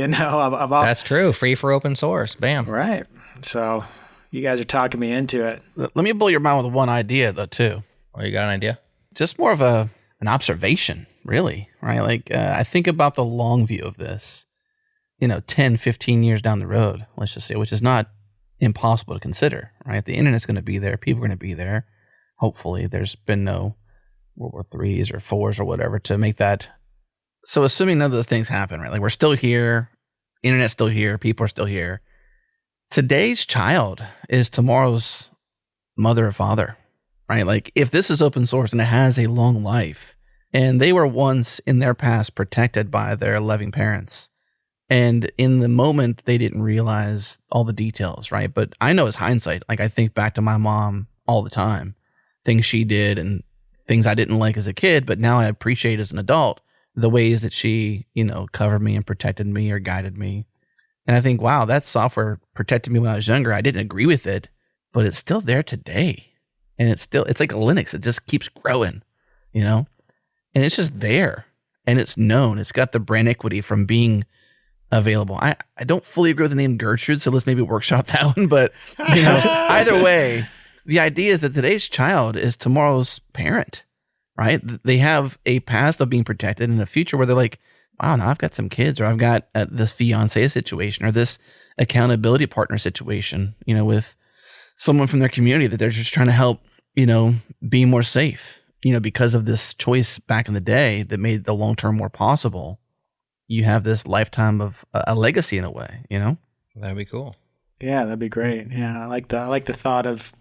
[SPEAKER 1] That's true. Free for open source. Bam.
[SPEAKER 3] Right. So you guys are talking me into it.
[SPEAKER 2] let me blow your mind with one idea though too.
[SPEAKER 1] Oh, you got an idea?
[SPEAKER 2] Just more of an observation, really, right? Like I think about the long view of this, 10, 15 years down the road, let's just say, which is not impossible to consider, right? The internet's going to be there. People are going to be there. Hopefully there's been no World War IIIs or IVs or whatever to make that. So assuming none of those things happen, right? Like we're still here. Internet's still here. People are still here. Today's child is tomorrow's mother or father. Right? Like if this is open source and it has a long life, and they were once in their past protected by their loving parents, and in the moment they didn't realize all the details, right? But I know as hindsight, like I think back to my mom all the time, things she did and things I didn't like as a kid, but now I appreciate as an adult the ways that she, covered me and protected me or guided me. And I think, wow, that software protected me when I was younger. I didn't agree with it, but it's still there today. And it's like a Linux. It just keeps growing, and it's just there and it's known. It's got the brand equity from being available. I don't fully agree with the name Gertrude, so let's maybe workshop that one. But, either way, the idea is that today's child is tomorrow's parent, right? They have a past of being protected and a future where they're like, wow, now I've got some kids, or I've got this fiance situation or this accountability partner situation, with someone from their community that they're just trying to help, be more safe, because of this choice back in the day that made the long term more possible. You have this lifetime of a legacy in a way,
[SPEAKER 1] That'd be cool.
[SPEAKER 3] Yeah, that'd be great. Yeah, I like the thought of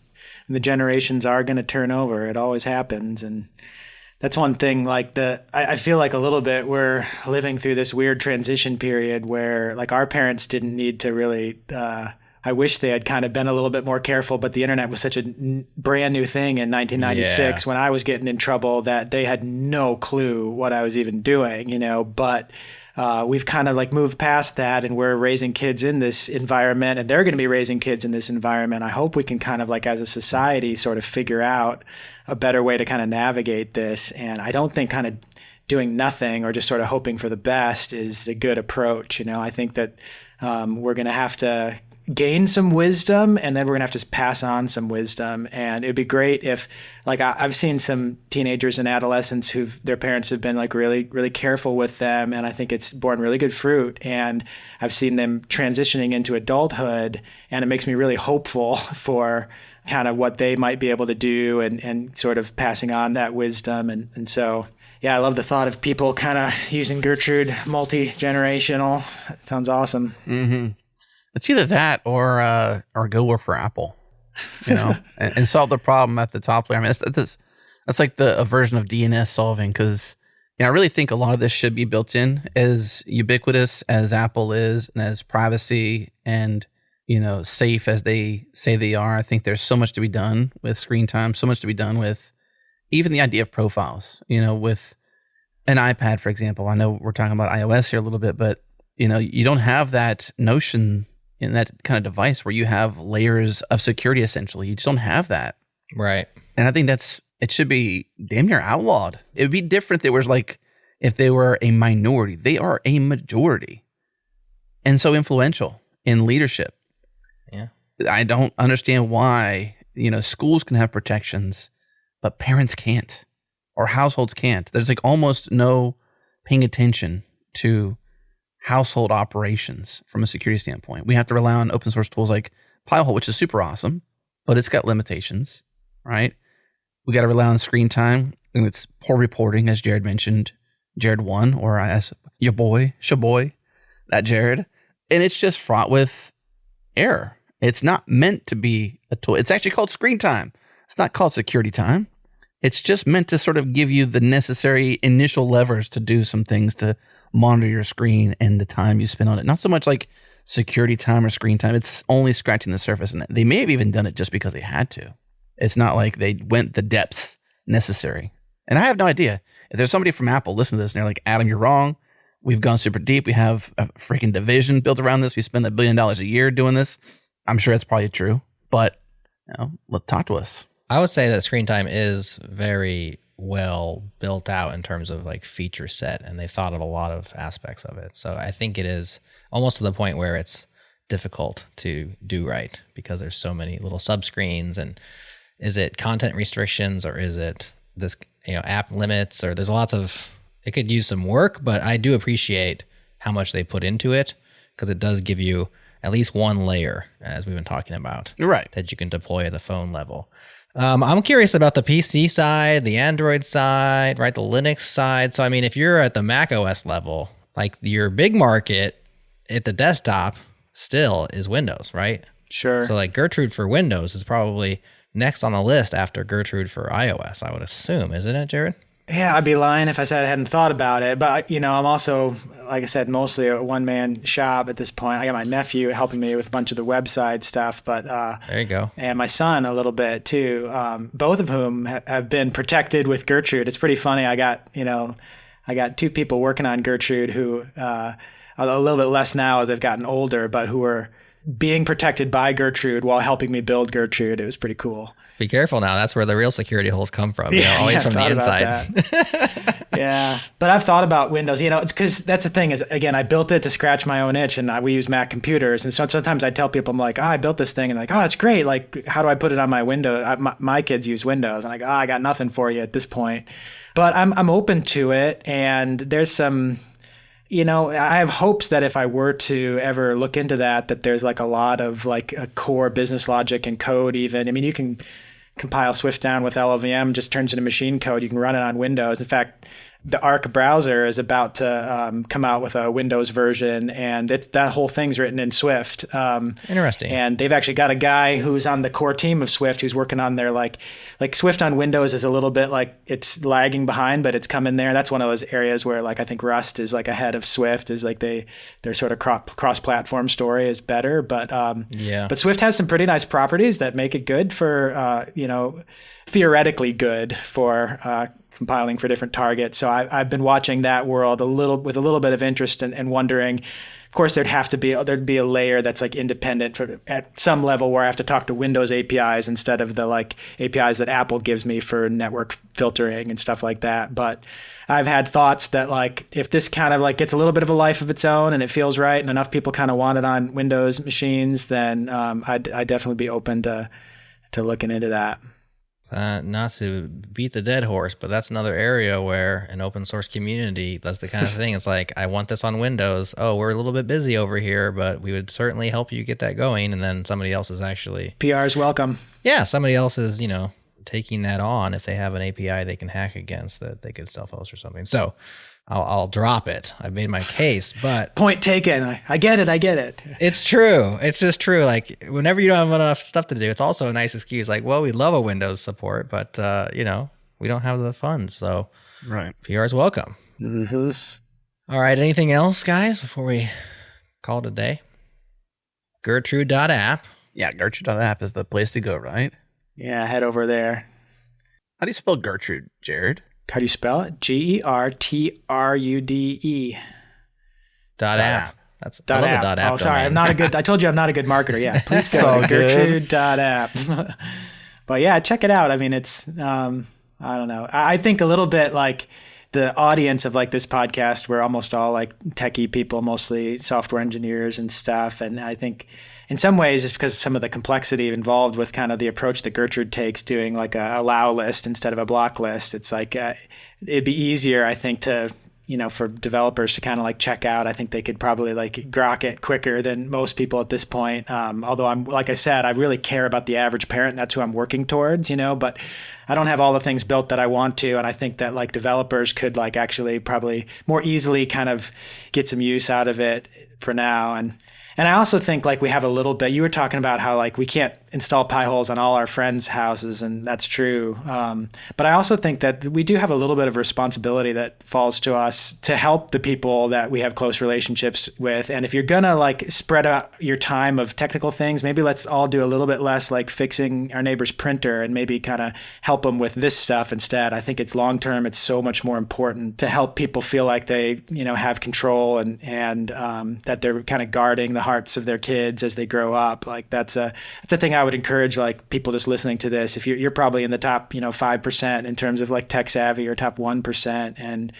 [SPEAKER 3] the generations are going to turn over. It always happens, and that's one thing. Like I feel like a little bit we're living through this weird transition period where like our parents didn't need to really. I wish they had kind of been a little bit more careful, but the internet was such a brand new thing in 1996 when I was getting in trouble that they had no clue what I was even doing, but we've kind of like moved past that and we're raising kids in this environment and they're going to be raising kids in this environment. I hope we can kind of like as a society sort of figure out a better way to kind of navigate this. And I don't think kind of doing nothing or just sort of hoping for the best is a good approach. I think that we're going to have to gain some wisdom, and then we're going to have to pass on some wisdom. And it'd be great if, like, I've seen some teenagers and adolescents their parents have been like really, really careful with them. And I think it's borne really good fruit. And I've seen them transitioning into adulthood, and it makes me really hopeful for kind of what they might be able to do and sort of passing on that wisdom. And so, yeah, I love the thought of people kind of using Gertrude multi-generational. It sounds awesome.
[SPEAKER 2] Mm-hmm. It's either that or go work for Apple, and solve the problem at the top layer. I mean, that's like a version of DNS solving, because I really think a lot of this should be built in. As ubiquitous as Apple is, and as privacy and safe as they say they are, I think there's so much to be done with screen time, so much to be done with even the idea of profiles. With an iPad, for example. I know we're talking about iOS here a little bit, but you don't have that notion in that kind of device where you have layers of security. Essentially, you just don't have that.
[SPEAKER 1] Right.
[SPEAKER 2] And I think it should be damn near outlawed. It would be different if they were a minority. They are a majority, and so influential in leadership.
[SPEAKER 1] Yeah.
[SPEAKER 2] I don't understand why schools can have protections, but parents can't, or households can't. There's like almost no paying attention to household operations from a security standpoint. We have to rely on open source tools like Pilehole, which is super awesome, but it's got limitations, right? We got to rely on screen time, and it's poor reporting, as Jared mentioned. Jared 1, or as your boy, Shaboy, that Jared. And it's just fraught with error. It's not meant to be a tool. It's actually called screen time. It's not called security time. It's just meant to sort of give you the necessary initial levers to do some things to monitor your screen and the time you spend on it. Not so much like security time or screen time. It's only scratching the surface. And they may have even done it just because they had to. It's not like they went the depths necessary. And I have no idea. If there's somebody from Apple listening to this and they're like, Adam, you're wrong. We've gone super deep. We have a freaking division built around this. We spend $1 billion a year doing this. I'm sure it's probably true. But let's talk to us.
[SPEAKER 1] I would say that screen time is very well built out in terms of like feature set, and they've thought of a lot of aspects of it. So I think it is almost to the point where it's difficult to do right because there's so many little subscreens. And is it content restrictions, or is it this app limits, or there's lots of, it could use some work, but I do appreciate how much they put into it, because it does give you at least one layer, as we've been talking about,
[SPEAKER 2] right,
[SPEAKER 1] that you can deploy at the phone level. I'm curious about the PC side, the Android side, right? The Linux side. So, I mean, if you're at the Mac OS level, like your big market at the desktop still is Windows, right?
[SPEAKER 3] Sure.
[SPEAKER 1] So like Gertrude for Windows is probably next on the list after Gertrude for iOS, I would assume, isn't it, Jared?
[SPEAKER 3] Yeah, I'd be lying if I said I hadn't thought about it. But, I'm also, like I said, mostly a one-man shop at this point. I got my nephew helping me with a bunch of the website stuff. But
[SPEAKER 1] there you go.
[SPEAKER 3] And my son a little bit, too, both of whom have been protected with Gertrude. It's pretty funny. I got two people working on Gertrude who are a little bit less now as they've gotten older, but who are being protected by Gertrude while helping me build Gertrude. It was pretty cool.
[SPEAKER 1] Be careful now. That's where the real security holes come from. Always from the inside.
[SPEAKER 3] Yeah. But I've thought about Windows, it's because that's the thing is, again, I built it to scratch my own itch, and we use Mac computers. And so sometimes I tell people, I'm like, I built this thing, and like, it's great. Like, how do I put it on my Windows? My kids use Windows. And I got nothing for you at this point. But I'm open to it. And there's some, I have hopes that if I were to ever look into that there's like a lot of like a core business logic and code even. I mean, you can compile Swift down with LLVM, just turns into machine code. You can run it on Windows. In fact, the Arc browser is about to come out with a Windows version, and that whole thing's written in Swift.
[SPEAKER 1] Interesting.
[SPEAKER 3] And they've actually got a guy who's on the core team of Swift who's working on their like Swift on Windows is a little bit like it's lagging behind, but it's coming there. That's one of those areas where like I think Rust is like ahead of Swift, is like their sort of cross-platform story is better. But but Swift has some pretty nice properties that make it good for theoretically good for compiling for different targets. So I've been watching that world with a little bit of interest and wondering. Of course, there'd be a layer that's like independent at some level where I have to talk to Windows APIs instead of the like APIs that Apple gives me for network filtering and stuff like that. But I've had thoughts that like if this kind of like gets a little bit of a life of its own and it feels right and enough people kind of want it on Windows machines, then I'd definitely be open to looking into that.
[SPEAKER 1] Not to beat the dead horse, but that's another area where an open source community does the kind of thing. It's like, I want this on Windows. Oh, we're a little bit busy over here, but we would certainly help you get that going. And then somebody else is actually...
[SPEAKER 3] PR is welcome.
[SPEAKER 1] Yeah, somebody else is, taking that on. If they have an API they can hack against that they could self-host or something. So I'll drop it. I've made my case, but...
[SPEAKER 3] Point taken. I get it.
[SPEAKER 1] It's true. It's just true. Like, whenever you don't have enough stuff to do, it's also a nice excuse. Like, well, we love a Windows support, but, we don't have the funds. So
[SPEAKER 2] right.
[SPEAKER 1] PR is welcome.
[SPEAKER 2] Mm-hmm.
[SPEAKER 1] All right. Anything else, guys, before we call it a day? Gertrude.app.
[SPEAKER 2] Yeah, Gertrude.app is the place to go, right?
[SPEAKER 3] Yeah, head over there.
[SPEAKER 2] How do you spell Gertrude, Jared?
[SPEAKER 3] How do you spell it? Gertrude.
[SPEAKER 1] .app. That's
[SPEAKER 3] dot
[SPEAKER 1] I love
[SPEAKER 3] app.
[SPEAKER 1] the .app.
[SPEAKER 3] Oh, sorry,
[SPEAKER 1] domains.
[SPEAKER 3] I told you I'm not a good marketer. Yeah, please go to Gertrude.app. But yeah, check it out. I mean, it's I don't know. I think a little bit like the audience of like this podcast, we're almost all like techie people, mostly software engineers and stuff. And I think in some ways it's because some of the complexity involved with kind of the approach that Gertrude takes, doing like a allow list instead of a block list. It's like it'd be easier, I think, to for developers to kind of like check out. I think they could probably like grok it quicker than most people at this point. Although I'm, like I said, I really care about the average parent. That's who I'm working towards, but I don't have all the things built that I want to. And I think that like developers could like actually probably more easily kind of get some use out of it for now. And I also think like we have a little bit, you were talking about how like we can't install pie holes on all our friends' houses, and that's true. But I also think that we do have a little bit of responsibility that falls to us to help the people that we have close relationships with. And if you're going to like spread out your time of technical things, maybe let's all do a little bit less like fixing our neighbor's printer and maybe kind of help them with this stuff instead. I think it's long-term. It's so much more important to help people feel like they, have control and that they're kind of guarding the hearts of their kids as they grow up. Like that's a thing I would encourage like people just listening to this. If you're probably in the top 5% in terms of like tech savvy, or top 1%, and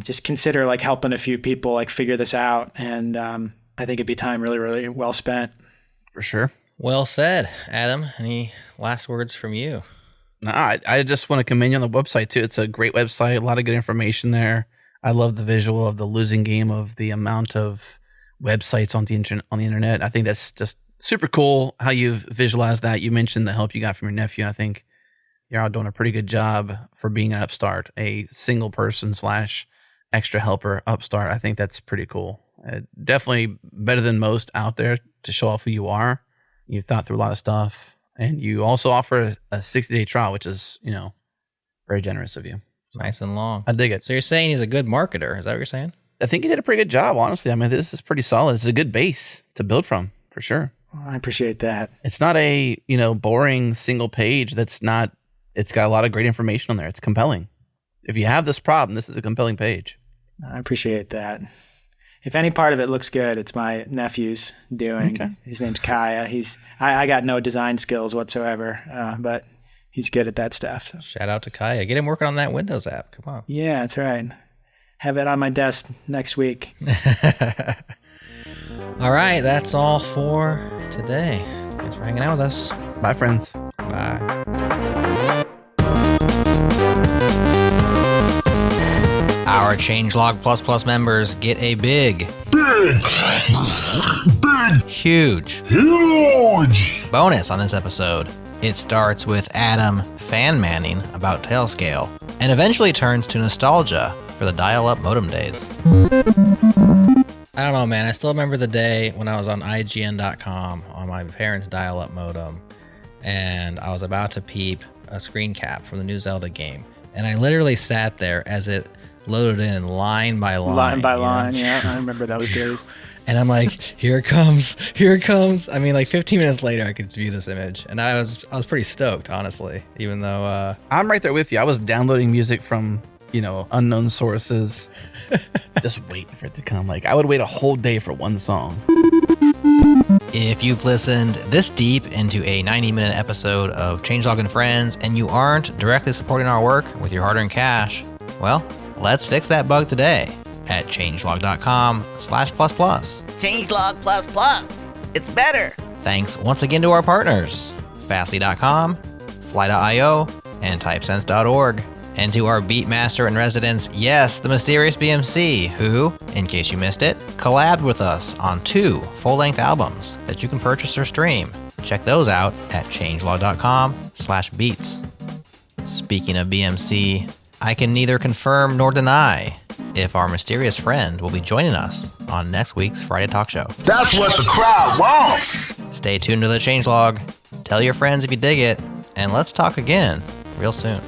[SPEAKER 3] just consider like helping a few people like figure this out. And I think it'd be time really, really well spent.
[SPEAKER 2] For sure.
[SPEAKER 1] Well said, Adam. Any last words from you?
[SPEAKER 2] No, I just want to commend you on the website too. It's a great website, a lot of good information there. I love the visual of the losing game of the amount of websites on the internet. I think that's just super cool how you've visualized that. You mentioned the help you got from your nephew. And I think you're all doing a pretty good job for being an upstart, a single person / extra helper upstart. I think that's pretty cool. Definitely better than most out there to show off who you are. You've thought through a lot of stuff, and you also offer a 60-day trial, which is, very generous of you. So,
[SPEAKER 1] nice and long.
[SPEAKER 2] I dig it.
[SPEAKER 1] So you're saying he's a good marketer. Is that what you're saying?
[SPEAKER 2] I think he did a pretty good job, honestly. I mean, this is pretty solid. It's a good base to build from, for sure.
[SPEAKER 3] Well, I appreciate that.
[SPEAKER 2] It's not a, boring single page it's got a lot of great information on there. It's compelling. If you have this problem, this is a compelling page.
[SPEAKER 3] I appreciate that. If any part of it looks good, it's my nephew's doing. Okay. His name's Kaya. I got no design skills whatsoever, but he's good at that stuff. So.
[SPEAKER 1] Shout out to Kaya. Get him working on that Windows app. Come on.
[SPEAKER 3] Yeah, that's right. Have it on my desk next week.
[SPEAKER 1] All right, that's all for today. Thanks for hanging out with us.
[SPEAKER 2] Bye, friends.
[SPEAKER 1] Bye. Our Changelog Plus members get a big, huge bonus on this episode. It starts with Adam fan-manning about Tailscale and eventually turns to nostalgia for the dial-up modem days. I don't know, man. I still remember the day when I was on IGN.com on my parents' dial-up modem, and I was about to peep a screen cap from the new Zelda game. And I literally sat there as it loaded in line by line.
[SPEAKER 3] Line by line, yeah. I remember those days.
[SPEAKER 1] And I'm like, here it comes, here it comes. I mean, like 15 minutes later, I could view this image, and I was pretty stoked, honestly. Even though
[SPEAKER 2] I'm right there with you. I was downloading music from unknown sources, just waiting for it to come. Like I would wait a whole day for one song.
[SPEAKER 1] if you've listened this deep into a 90-minute episode of Changelog and Friends, and you aren't directly supporting our work with your hard-earned cash, well, let's fix that bug today at changelog.com/++.
[SPEAKER 5] Changelog++. It's better.
[SPEAKER 1] Thanks once again to our partners, Fastly.com, Fly.io, and Typesense.org. And to our beatmaster in residence, yes, the mysterious BMC, who, in case you missed it, collabed with us on 2 full-length albums that you can purchase or stream. Check those out at changelog.com/beats. Speaking of BMC, I can neither confirm nor deny if our mysterious friend will be joining us on next week's Friday Talk Show.
[SPEAKER 6] That's what the crowd wants.
[SPEAKER 1] Stay tuned to the Changelog. Tell your friends if you dig it, and let's talk again real soon.